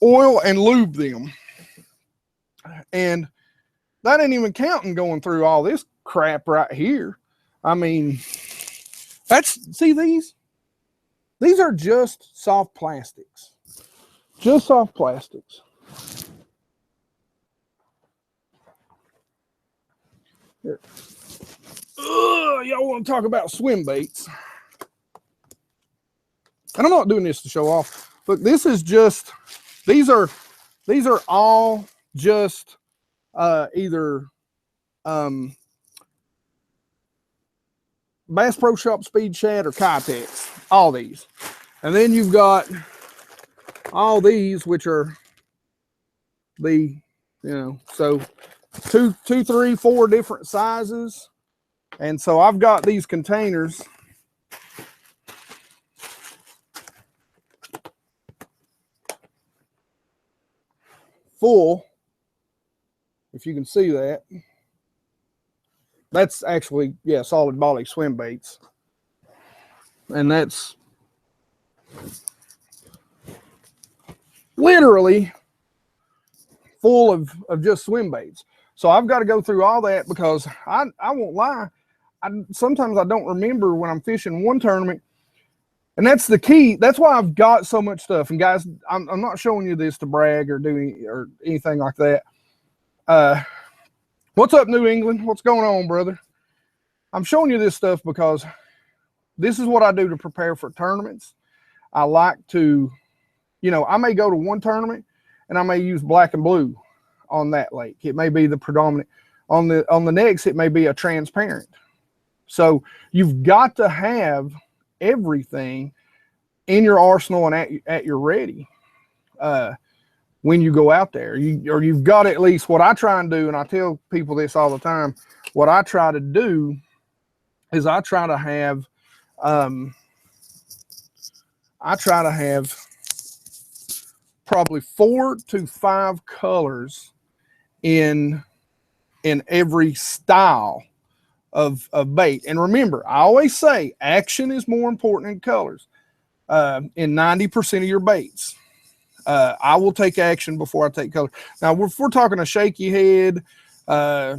oil and lube them. And that ain't even counting going through all this crap right here. I mean, see these? These are just soft plastics. Just soft plastics. Here. Y'all want to talk about swim baits? And I'm not doing this to show off. Look, this is just, these are all just either Bass Pro Shop Speed Shad or Kitex, all these. And then you've got all these, which are the, so two, three, four different sizes. And so I've got these containers full, if you can see that. That's actually, yeah, solid Bolly swim baits. And that's literally full of just swim baits. So I've got to go through all that because I won't lie. Sometimes I don't remember when I'm fishing one tournament. And that's the key. That's why I've got so much stuff. And guys, I'm not showing you this to brag or do anything like that. What's up, New England? What's going on, brother? I'm showing you this stuff because this is what I do to prepare for tournaments. I like to, I may go to one tournament and I may use black and blue on that lake. It may be the predominant. On the next, it may be a transparent. So you've got to have everything in your arsenal and at your ready when you go out there. You've got at least, what I try and do, and I tell people this all the time, what I try to do is I try to have probably 4 to 5 colors in every style of bait. And remember, I always say action is more important than colors in 90% of your baits. I will take action before I take color. Now, if we're talking a shaky head, a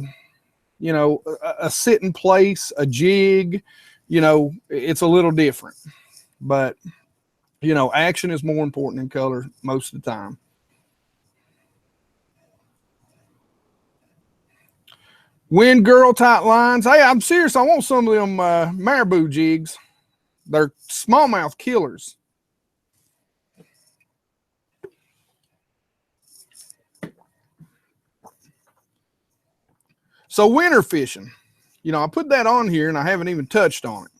sit in place, a jig, it's a little different. But, action is more important than color most of the time. Wind girl tight lines. Hey, I'm serious. I want some of them marabou jigs. They're smallmouth killers. So winter fishing. I put that on here and I haven't even touched on it.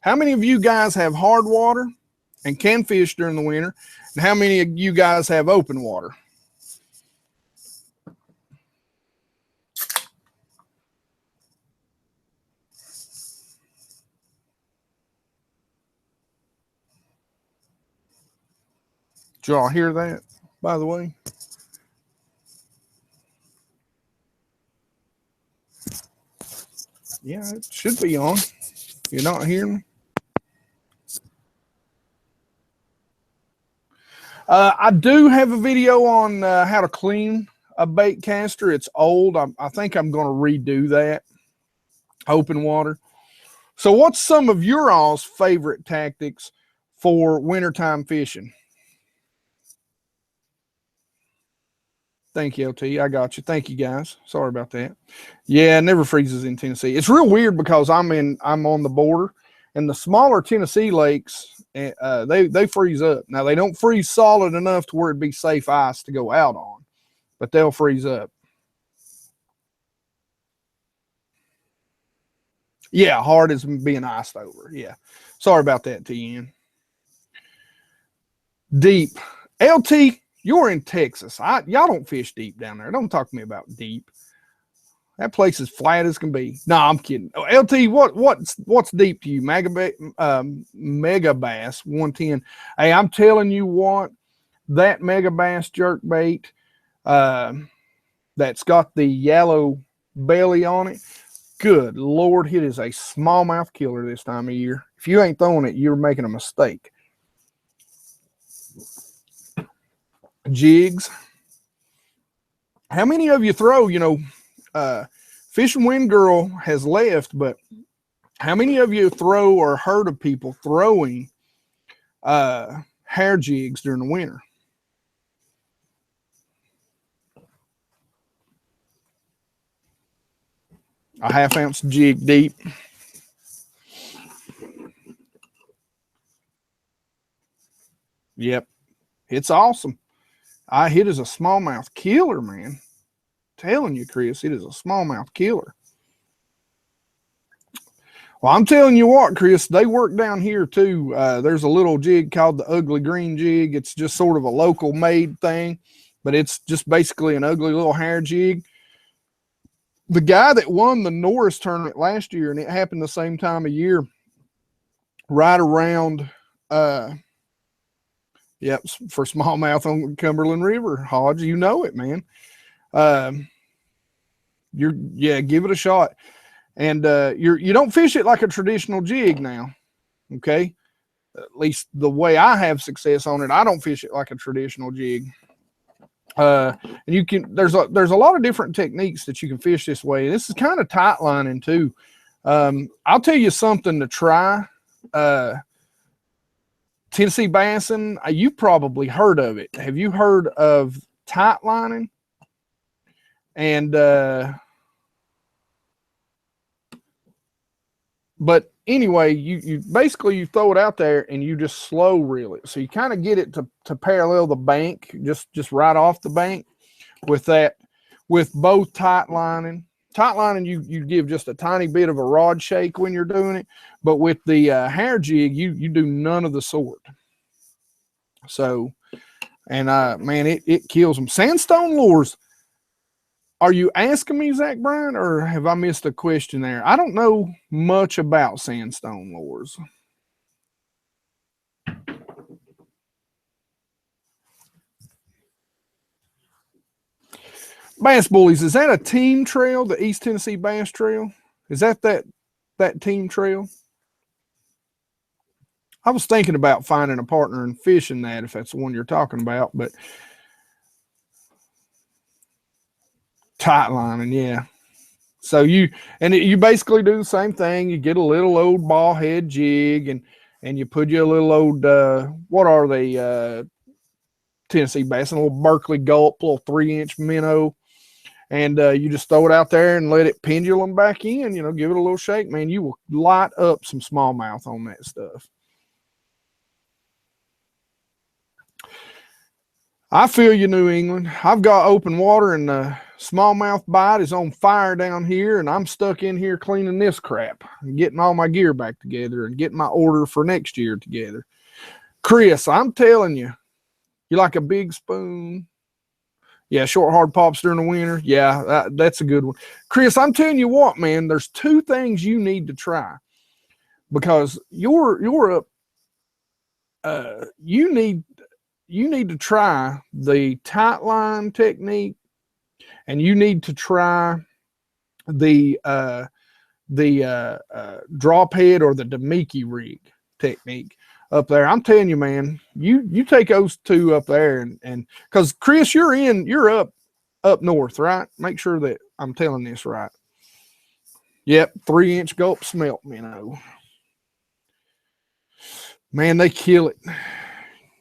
How many of you guys have hard water and can fish during the winter? And how many of you guys have open water? Did y'all hear that, by the way? Yeah, it should be on. You're not hearing me? I do have a video on how to clean a bait caster. It's old. I think I'm going to redo that. Open water. So what's some of your all's favorite tactics for wintertime fishing? Thank you, LT. I got you. Thank you, guys. Sorry about that. Yeah, it never freezes in Tennessee. It's real weird because I'm on the border, and the smaller Tennessee lakes, they freeze up. Now they don't freeze solid enough to where it'd be safe ice to go out on, but they'll freeze up. Yeah, hard as being iced over. Yeah. Sorry about that, TN. Deep. LT, you're in Texas. Y'all don't fish deep down there. Don't talk to me about deep. That place is flat as can be. No, I'm kidding. LT, what's deep to you? Mega Bass 110. Hey, I'm telling you what, that Mega Bass jerk bait that's got the yellow belly on it, good Lord, it is a smallmouth killer this time of year. If you ain't throwing it, you're making a mistake. Jigs. How many of you throw, Fishing Wind Girl has left, but how many of you throw or heard of people throwing hair jigs during the winter? A 1/2 ounce jig deep. Yep. It's awesome. It is a smallmouth killer, man. Telling you, Chris, it is a smallmouth killer. Well, I'm telling you what, Chris, they work down here too. There's a little jig called the ugly green jig. It's just sort of a local made thing, but it's just basically an ugly little hair jig. The guy that won the Norris tournament last year, and it happened the same time of year, right around, yep, for smallmouth on Cumberland River. Hodge, you know it, man. Give it a shot. And you don't fish it like a traditional jig now, okay? At least the way I have success on it, I don't fish it like a traditional jig. And you can there's a lot of different techniques that you can fish this way. This is kind of tight lining too. I'll tell you something to try. Tennessee bassing, you've probably heard of it. Have you heard of tight lining? And but anyway, you basically you throw it out there and you just slow reel it. So you kind of get it to parallel the bank, just right off the bank with that, with both tight lining. Tight lining, you give just a tiny bit of a rod shake when you're doing it, but with the hair jig, you do none of the sort. So, and man, it kills them. Sandstone lures. Are you asking me, Zach Bryan, or have I missed a question there? I don't know much about sandstone lures. Bass Bullies, is that a team trail, the East Tennessee Bass Trail? Is that team trail? I was thinking about finding a partner and fishing that, if that's the one you're talking about, but tight lining, yeah. So you basically do the same thing. You get a little old ball head jig and you put you a little old what are they Tennessee bass, a little Berkeley gulp, little 3-inch minnow, and you just throw it out there and let it pendulum back in. Give it a little shake, man. You will light up some smallmouth on that stuff. I feel you, New England. I've got open water and the smallmouth bite is on fire down here, and I'm stuck in here cleaning this crap and getting all my gear back together and getting my order for next year together. Chris, I'm telling you, you like a big spoon? Yeah, short hard pops during the winter. Yeah, that's a good one. Chris, I'm telling you what, man, there's 2 things you need to try because you're up. You need to try the tight line technique, and you need to try the drop head or the Demiki rig technique up there. I'm telling you, man, you take those 2 up there and because Chris, you're up north, right? Make sure that I'm telling this right. Yep, 3-inch gulp smelt, man, they kill it.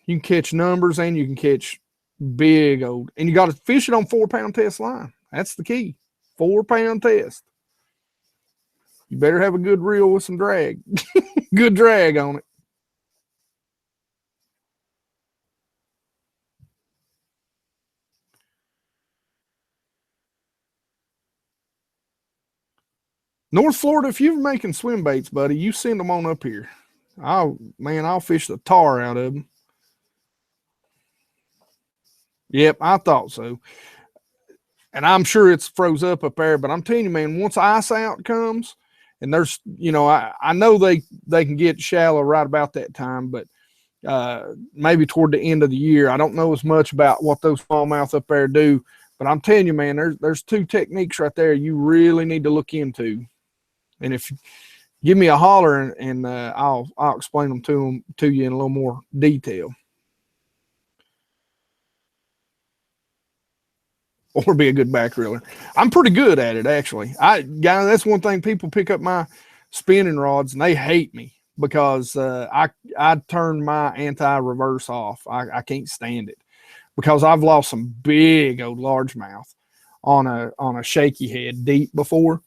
You can catch numbers and you can catch big old, and you got to fish it on 4-pound test line. That's the key. 4-pound test. You better have a good reel with some drag. Good drag on it. North Florida, if you're making swim baits, buddy, you send them on up here. I'll fish the tar out of them. Yep, I thought so. And I'm sure it's froze up there, but I'm telling you, man, once ice out comes, and there's, I know they can get shallow right about that time, but maybe toward the end of the year, I don't know as much about what those smallmouth up there do, but I'm telling you, man, there's 2 techniques right there you really need to look into. And if give me a holler and I'll explain them to you in a little more detail. Or be a good back reeler. I'm pretty good at it, actually. That's one thing, people pick up my spinning rods and they hate me because I turn my anti-reverse off. I can't stand it because I've lost some big old largemouth on a shaky head deep before,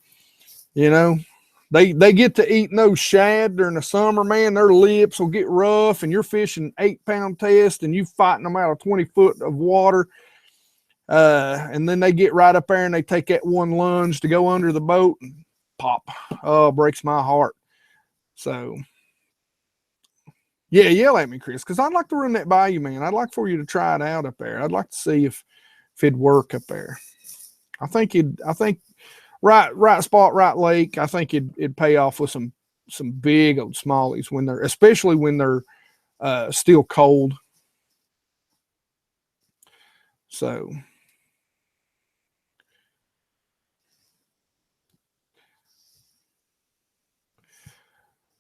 they get to eating those shad during the summer, man. Their lips will get rough, and you're fishing 8-pound test, and you fighting them out of 20 foot of water. And then they get right up there and they take that one lunge to go under the boat and pop. Oh, breaks my heart. So, yeah, yell at me, Chris, because I'd like to run that by you, man. I'd like for you to try it out up there. I'd like to see if it'd work up there. I think right spot, right lake. I think it'd pay off with some big old smallies when they're, especially when they're still cold. So.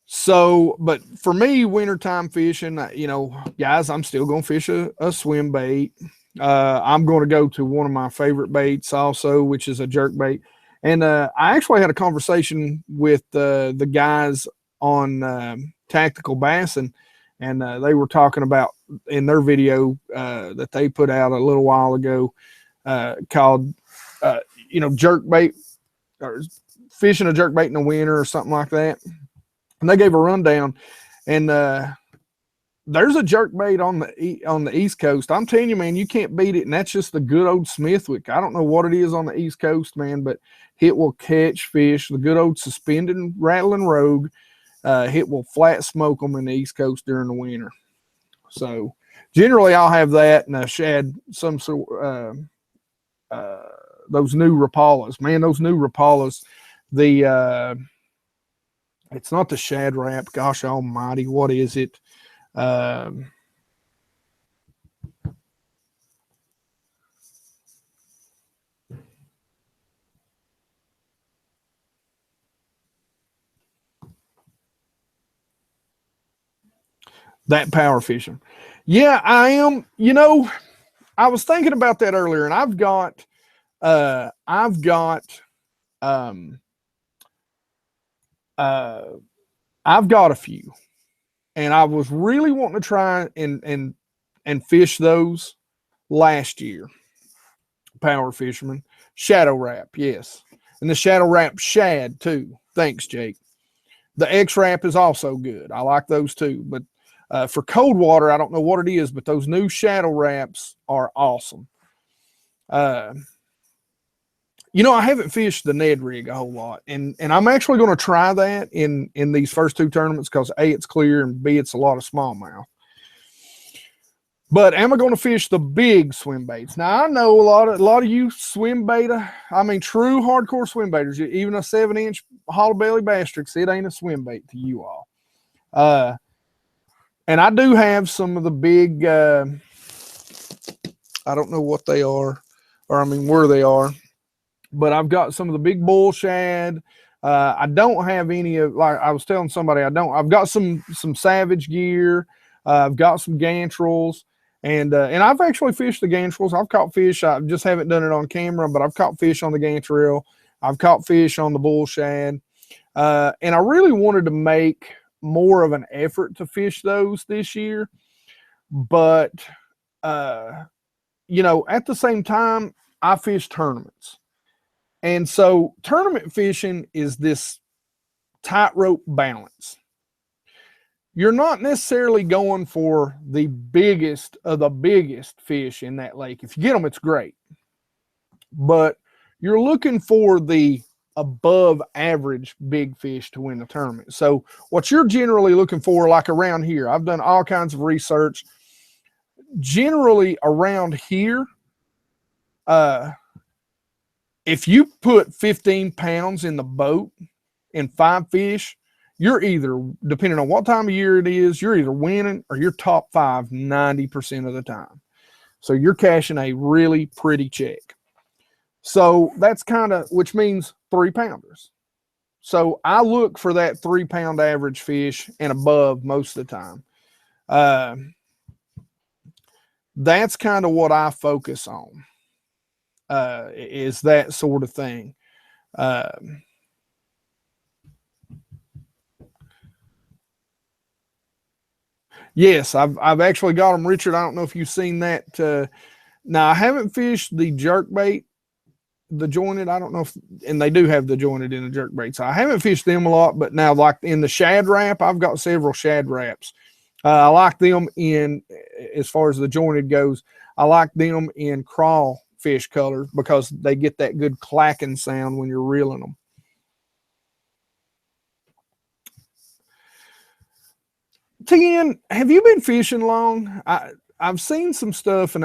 So, but for me, wintertime fishing, you know, guys, I'm still going to fish a swim bait. I'm going to go to one of my favorite baits also, which is a jerk bait. And I actually had a conversation with the guys on Tactical Bass, and they were talking about in their video that they put out a little while ago called, you know, jerk bait, or fishing a jerk bait in the winter or something like that. And they gave a rundown, and there's a jerk bait on the East Coast. I'm telling you, man, you can't beat it, and that's just the good old Smithwick. I don't know what it is on the East Coast, man, but it will catch fish. The good old suspended rattling rogue. It will flat smoke them in the East Coast during the winter. So generally, I'll have that and a shad, some sort. Those new Rapalas, man, those new Rapalas. It's not the shad wrap. Gosh almighty, what is it? That power fishing. Yeah, I am. You know, I was thinking about that earlier, and I've got a few, and I was really wanting to try and fish those last year. Power fisherman, shadow wrap, yes, and the shadow wrap shad too. Thanks, Jake. The X wrap is also good. I like those too, but for cold water, I don't know what it is, but those new shadow wraps are awesome. You know, I haven't fished the Ned rig a whole lot, and I'm actually going to try that in these first two tournaments because A, it's clear, and B, it's a lot of smallmouth. But am I going to fish the big swim baits? Now, I know a lot of you swim bait, I mean, true hardcore swim baiters, even a 7-inch hollow belly bass tricks, it ain't a swim bait to you all. And I do have some of the big, I don't know what they are, or I mean where they are, but I've got some of the big bull shad. I don't have any of, like I was telling somebody, I've got some Savage gear. I've got some gantrels, and I've actually fished the gantrels. I've caught fish. I just haven't done it on camera, but I've caught fish on the gantrel. I've caught fish on the bull shad. And I really wanted to make more of an effort to fish those this year. But, you know, at the same time, I fish tournaments. And so tournament fishing is this tightrope balance. You're not necessarily going for the biggest of the biggest fish in that lake. If you get them, it's great. But you're looking for the above average big fish to win the tournament. So what you're generally looking for, like around here, I've done all kinds of research. Generally around here, if you put 15 pounds in the boat and 5 fish, you're either, depending on what time of year it is, you're either winning or you're top 5 90% of the time. So you're cashing a really pretty check. So that's kind of, which means 3-pounders. So I look for that 3-pound average fish and above most of the time. That's kind of what I focus on, is that sort of thing. Yes, I've actually got them, Richard. I don't know if you've seen that. Now, I haven't fished the jerk bait the jointed. I don't know if, and they do have the jointed in the jerkbait. So I haven't fished them a lot, but now like in the shad wrap, I've got several shad wraps. I like them in, as far as the jointed goes, I like them in crawfish color because they get that good clacking sound when you're reeling them. Tien, have you been fishing long? I've seen some stuff, and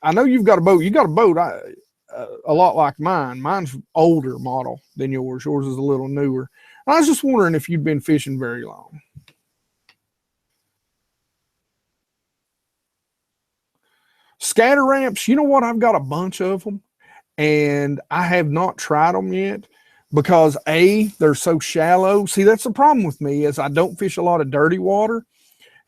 I know you've got a boat. You got a boat a lot like mine. Mine's older model than yours. Yours is a little newer. I was just wondering if you'd been fishing very long. Scatter ramps, you know what? I've got a bunch of them, and I have not tried them yet because they're so shallow. See, that's the problem with me is I don't fish a lot of dirty water.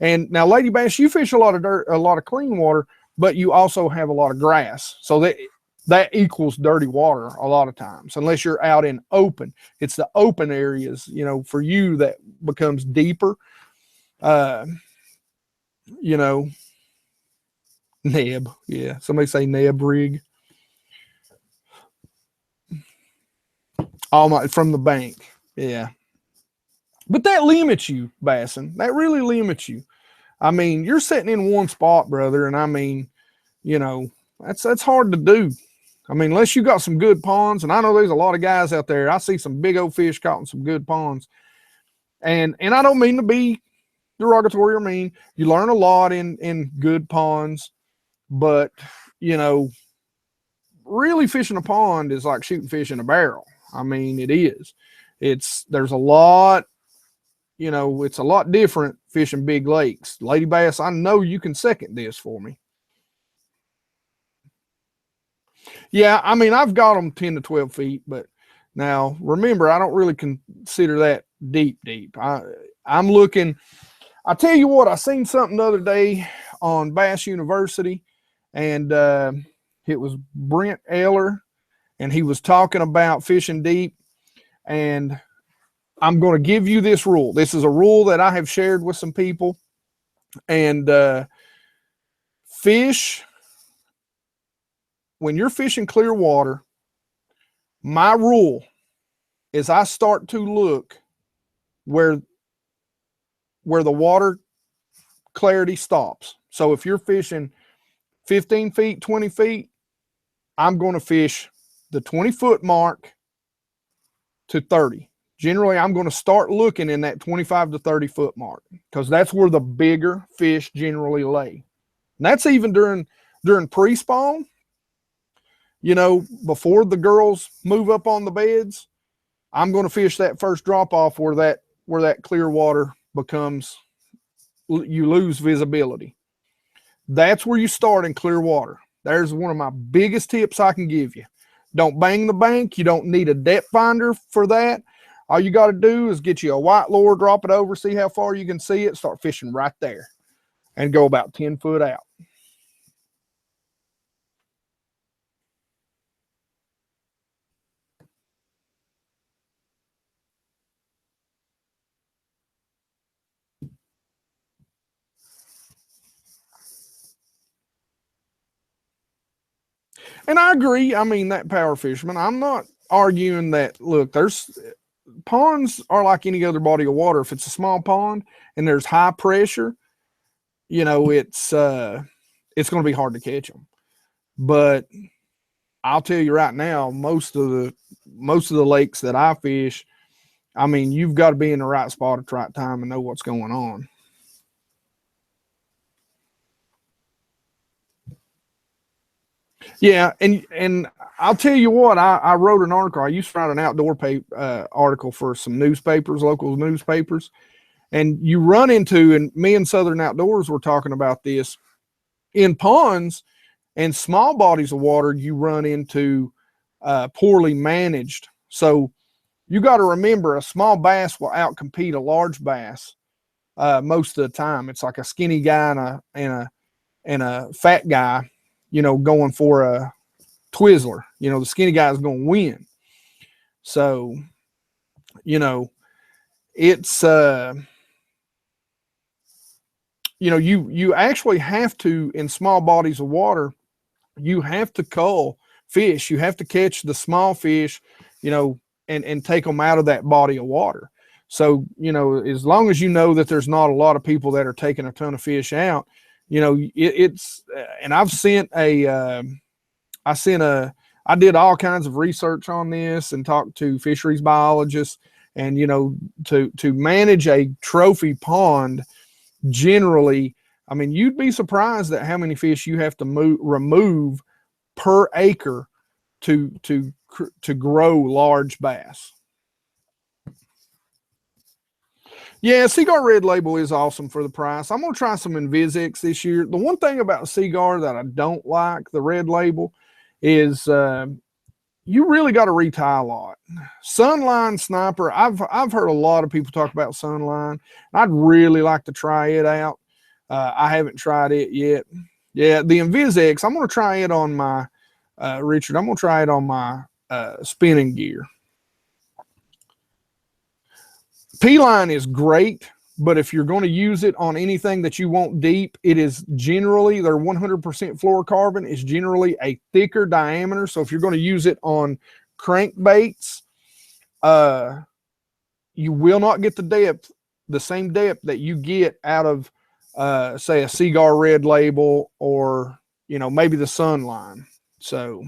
And now, Lady Bass, you fish a lot of dirt, a lot of clean water, but you also have a lot of grass. So that equals dirty water a lot of times, unless you're out in open. It's the open areas, you know, for you that becomes deeper. You know, neb, yeah. Somebody say neb rig. From the bank, yeah. But that limits you, Bassin. That really limits you. I mean, you're sitting in one spot, brother, and I mean, you know, that's hard to do. I mean, unless you got some good ponds, and I know there's a lot of guys out there. I see some big old fish caught in some good ponds, and I don't mean to be derogatory or mean. You learn a lot in good ponds, but you know, really fishing a pond is like shooting fish in a barrel. I mean, it is. There's a lot. You know, it's a lot different fishing big lakes. Lady Bass, I know you can second this for me. Yeah, I mean, I've got them 10 to 12 feet, but now remember, I don't really consider that deep. I'm looking, I tell you what, I seen something the other day on Bass University, and it was Brent Eller, and he was talking about fishing deep, and I'm going to give you this rule. This is a rule that I have shared with some people, and fish, when you're fishing clear water, my rule is I start to look where the water clarity stops. So if you're fishing 15 feet, 20 feet, I'm going to fish the 20-foot mark to 30. Generally, I'm going to start looking in that 25 to 30-foot mark because that's where the bigger fish generally lay. And that's even during pre-spawn. You know, before the girls move up on the beds, I'm going to fish that first drop off where that clear water becomes, you lose visibility. That's where you start in clear water. There's one of my biggest tips I can give you. Don't bang the bank. You don't need a depth finder for that. All you got to do is get you a white lure, drop it over, see how far you can see it, start fishing right there, and go about 10 foot out. And I agree. I mean, that power fisherman, I'm not arguing that, look, ponds are like any other body of water. If it's a small pond and there's high pressure, you know, it's going to be hard to catch them. But I'll tell you right now, most of the lakes that I fish, I mean, you've got to be in the right spot at the right time and know what's going on. Yeah, and I'll tell you what, I wrote an article. I used to write an outdoor article for some newspapers, local newspapers, and you run into, and me and Southern Outdoors were talking about this, in ponds and small bodies of water, you run into poorly managed. So you got to remember, a small bass will outcompete a large bass most of the time. It's like a skinny guy and a fat guy, you know, going for a Twizzler. You know, the skinny guy is going to win. So, you know, it's you know, you actually have to, in small bodies of water, you have to cull fish. You have to catch the small fish, you know, and take them out of that body of water. So, you know, as long as you know that there's not a lot of people that are taking a ton of fish out, you know, it's, and I've sent a, I did all kinds of research on this and talked to fisheries biologists, and, you know, to manage a trophy pond, generally, I mean, you'd be surprised at how many fish you have to remove per acre to grow large bass. Yeah, Seaguar Red Label is awesome for the price. I'm going to try some Invisix this year. The one thing about Seaguar that I don't like, the Red Label, is you really got to retie a lot. Sunline Sniper, I've heard a lot of people talk about Sunline. I'd really like to try it out. I haven't tried it yet. Yeah, the Invisix, I'm going to try it on my, Richard, I'm going to try it on my spinning gear. P-line is great, but if you're going to use it on anything that you want deep, it is generally, they're 100% fluorocarbon, is generally a thicker diameter. So if you're going to use it on crankbaits, you will not get the depth, the same depth that you get out of, say, a Seaguar Red Label, or, you know, maybe the Sunline. So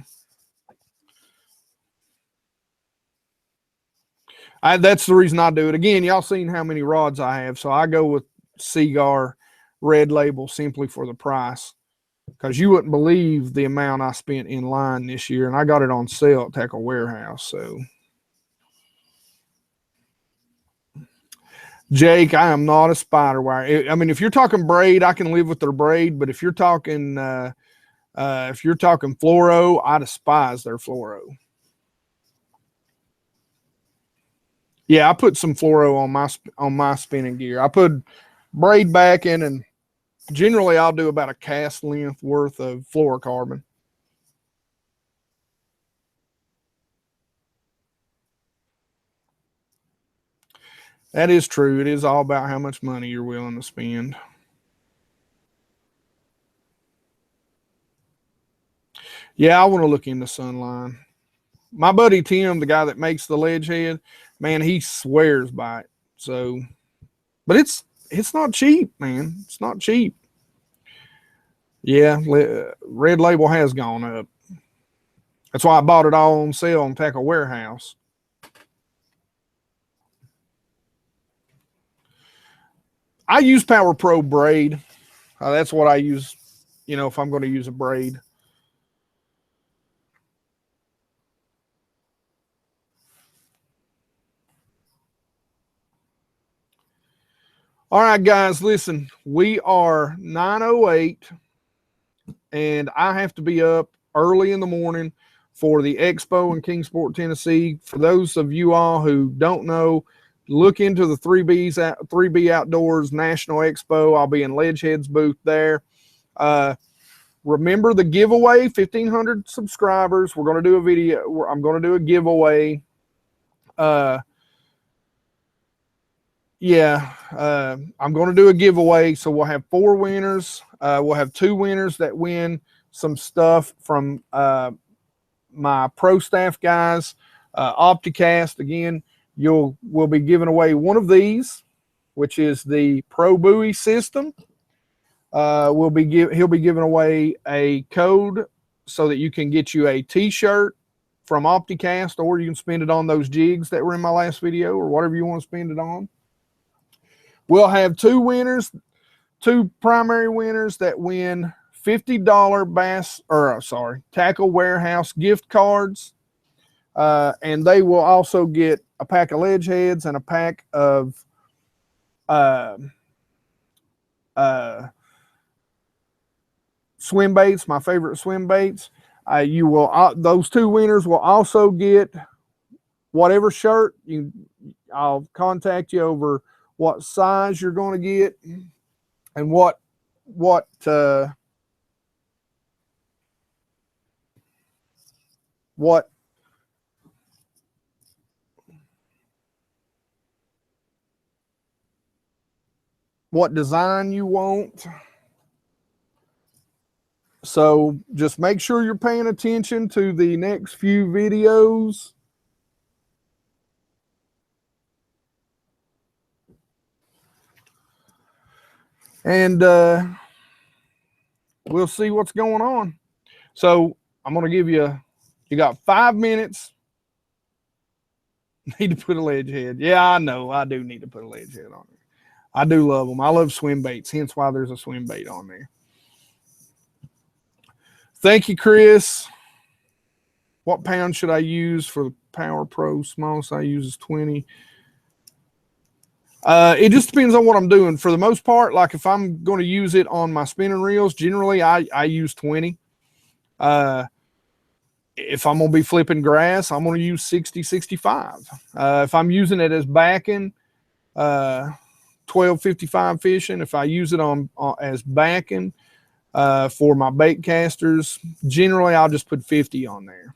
that's the reason I do it. Again, y'all seen how many rods I have, so I go with Seaguar Red Label simply for the price, because you wouldn't believe the amount I spent in line this year, and I got it on sale at Tackle Warehouse. So, Jake, I am not a spider wire. I mean, if you're talking braid, I can live with their braid, but if you're talking fluoro, I despise their fluoro. Yeah, I put some fluoro on my spinning gear. I put braid back in, and generally I'll do about a cast length worth of fluorocarbon. That is true. It is all about how much money you're willing to spend. Yeah, I want to look into Sunline. My buddy Tim, the guy that makes the ledge head, man, he swears by it. So, but it's not cheap, man. It's not cheap. Yeah, Red Label has gone up. That's why I bought it all on sale on Tackle Warehouse. I use Power Pro braid. That's what I use, you know, if I'm going to use a braid. All right, guys, listen, we are 9:08, and I have to be up early in the morning for the expo in Kingsport, Tennessee. For those of you all who don't know, look into the 3B Outdoors National Expo. I'll be in Ledgehead's booth there. Remember the giveaway, 1,500 subscribers. We're going to do a video. I'm going to do a giveaway. I'm going to do a giveaway. So we'll have 4 winners. We'll have 2 winners that win some stuff from my pro staff guys. Opticast, again, we'll be giving away one of these, which is the Pro Buoy system. He'll be giving away a code so that you can get you a t-shirt from Opticast, or you can spend it on those jigs that were in my last video, or whatever you want to spend it on. We'll have 2 winners, 2 primary winners that win $50 Tackle Warehouse gift cards. And they will also get a pack of ledge heads and a pack of swim baits, my favorite swim baits. Those 2 winners will also get whatever shirt. I'll contact you over what size you're going to get and what design you want. So just make sure you're paying attention to the next few videos. And we'll see what's going on. So I'm going to give you got 5 minutes. Need to put a ledge head. Yeah, I know. I do need to put a ledge head on there. I do love them. I love swim baits, hence why there's a swim bait on there. Thank you, Chris. What pound should I use for the Power Pro? Smallest I use is 20. It just depends on what I'm doing. For the most part, like if I'm going to use it on my spinning reels, generally I use 20. If I'm going to be flipping grass, I'm going to use 60, 65. If I'm using it as backing, 1255 fishing, if I use it on as backing for my bait casters, generally I'll just put 50 on there.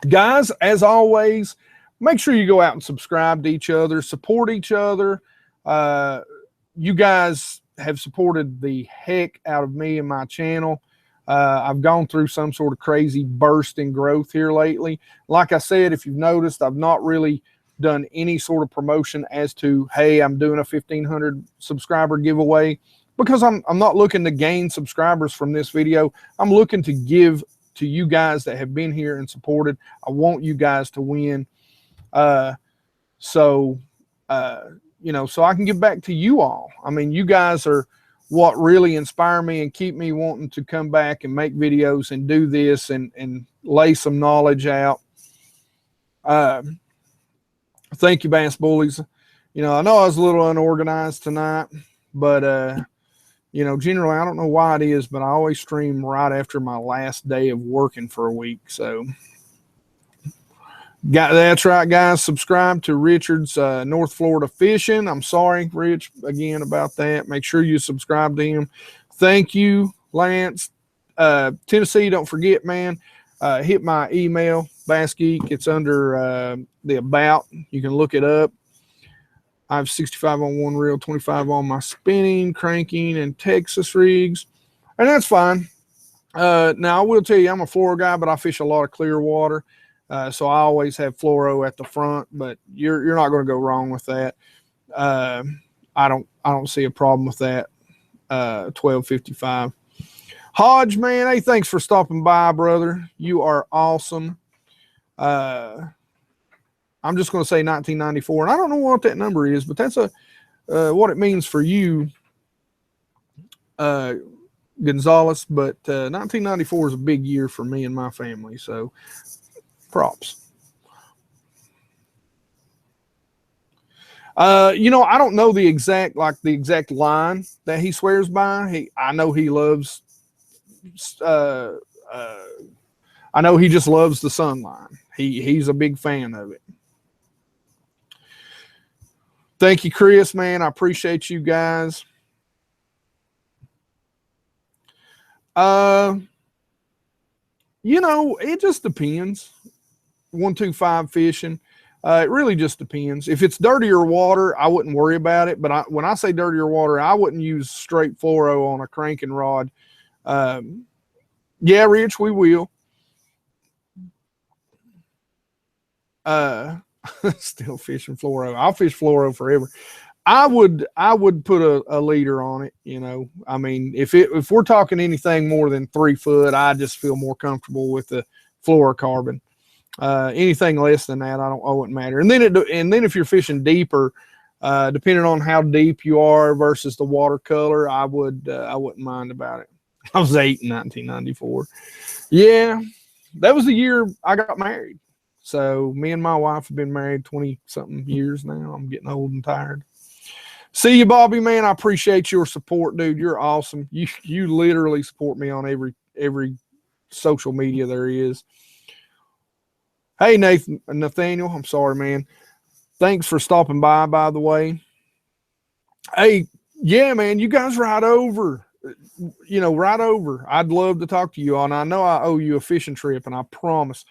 Guys, as always, make sure you go out and subscribe to each other, support each other. You guys have supported the heck out of me and my channel. I've gone through some sort of crazy burst in growth here lately. Like I said, if you've noticed, I've not really done any sort of promotion as to, hey, I'm doing a 1,500 subscriber giveaway, because I'm not looking to gain subscribers from this video. I'm looking to give to you guys that have been here and supported. I want you guys to win. So I can give back to you all. I mean, you guys are what really inspire me and keep me wanting to come back and make videos and do this and lay some knowledge out. Thank you, Bass Bullies. I know I was a little unorganized tonight, but generally, I don't know why it is, but I always stream right after my last day of working for a week. So, that's right, guys. Subscribe to Richard's North Florida Fishing. I'm sorry, Rich, again about that. Make sure you subscribe to him. Thank you, Lance. Tennessee, don't forget, man. Hit my email, BassGeek. It's under the About. You can look it up. I have 65 on one reel, 25 on my spinning, cranking, and Texas rigs. And that's fine. Now, I will tell you, I'm a fluoro guy, but I fish a lot of clear water. So I always have fluoro at the front, but you're not going to go wrong with that. I don't see a problem with that. 1255. Hodge, man, hey, thanks for stopping by, brother. You are awesome. I'm just going to say 1994, and I don't know what that number is, but that's what it means for you, Gonzalez. But 1994 is a big year for me and my family, so props. I don't know the exact line that he swears by. I know he loves. I know he just loves the Sun line. He's a big fan of it. Thank you, Chris, man. I appreciate you guys. It just depends. 125 fishing. It really just depends. If it's dirtier water, I wouldn't worry about it. But when I say dirtier water, I wouldn't use straight fluoro on a cranking rod. Yeah, Rich, we will. Still fishing fluoro. I'll fish fluoro forever. I would put a leader on it. I mean, if we're talking anything more than 3 foot, I just feel more comfortable with the fluorocarbon. Anything less than that, it wouldn't matter. And then if you're fishing deeper, depending on how deep you are versus the watercolor, I wouldn't mind about it. I was 8 in 1994. Yeah, that was the year I got married. So me and my wife have been married 20-something years now. I'm getting old and tired. See you, Bobby, man. I appreciate your support, dude. You're awesome. You literally support me on every social media there is. Hey, Nathaniel. I'm sorry, man. Thanks for stopping by the way. Hey, yeah, man, you guys ride over. Right over. I'd love to talk to you all. And I know I owe you a fishing trip, and I promise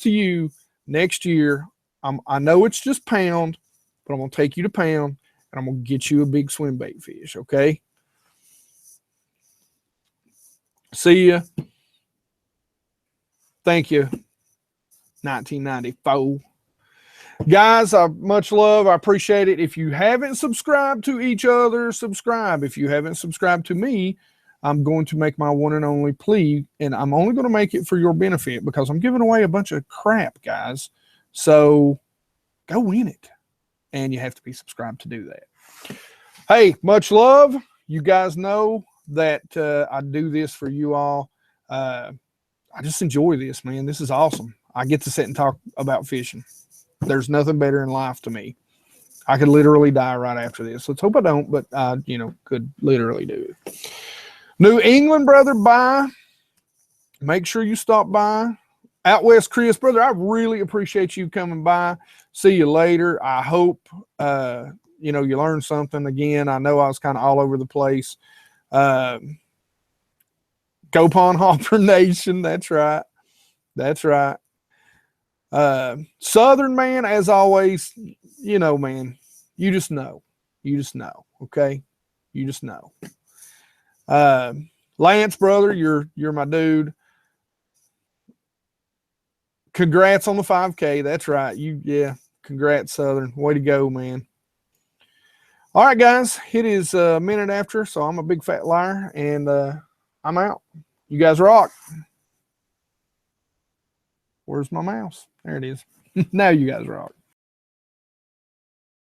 to you next year, I know it's just pound, but I'm going to take you to pound, and I'm going to get you a big swim bait fish, okay? See ya. Thank you. 1994. Guys, much love. I appreciate it. If you haven't subscribed to each other, subscribe. If you haven't subscribed to me, I'm going to make my one and only plea, and I'm only going to make it for your benefit because I'm giving away a bunch of crap, guys. So go win it. And you have to be subscribed to do that. Hey, much love. You guys know that I do this for you all. I just enjoy this, man. This is awesome. I get to sit and talk about fishing. There's nothing better in life to me. I could literally die right after this. Let's hope I don't, but I, could literally do it. New England, brother, bye. Make sure you stop by. Out West, Chris, brother, I really appreciate you coming by. See you later. I hope, you learned something again. I know I was kind of all over the place. Go Pond Hopper Nation. That's right. That's right. Southern, man, as always, man, you just know. You just know. Okay. You just know. Lance, brother, you're my dude. Congrats on the 5K. That's right. Congrats, Southern. Way to go, man. All right, guys. It is a minute after, so I'm a big fat liar, and I'm out. You guys rock. Where's my mouse? There it is. Now you guys rock.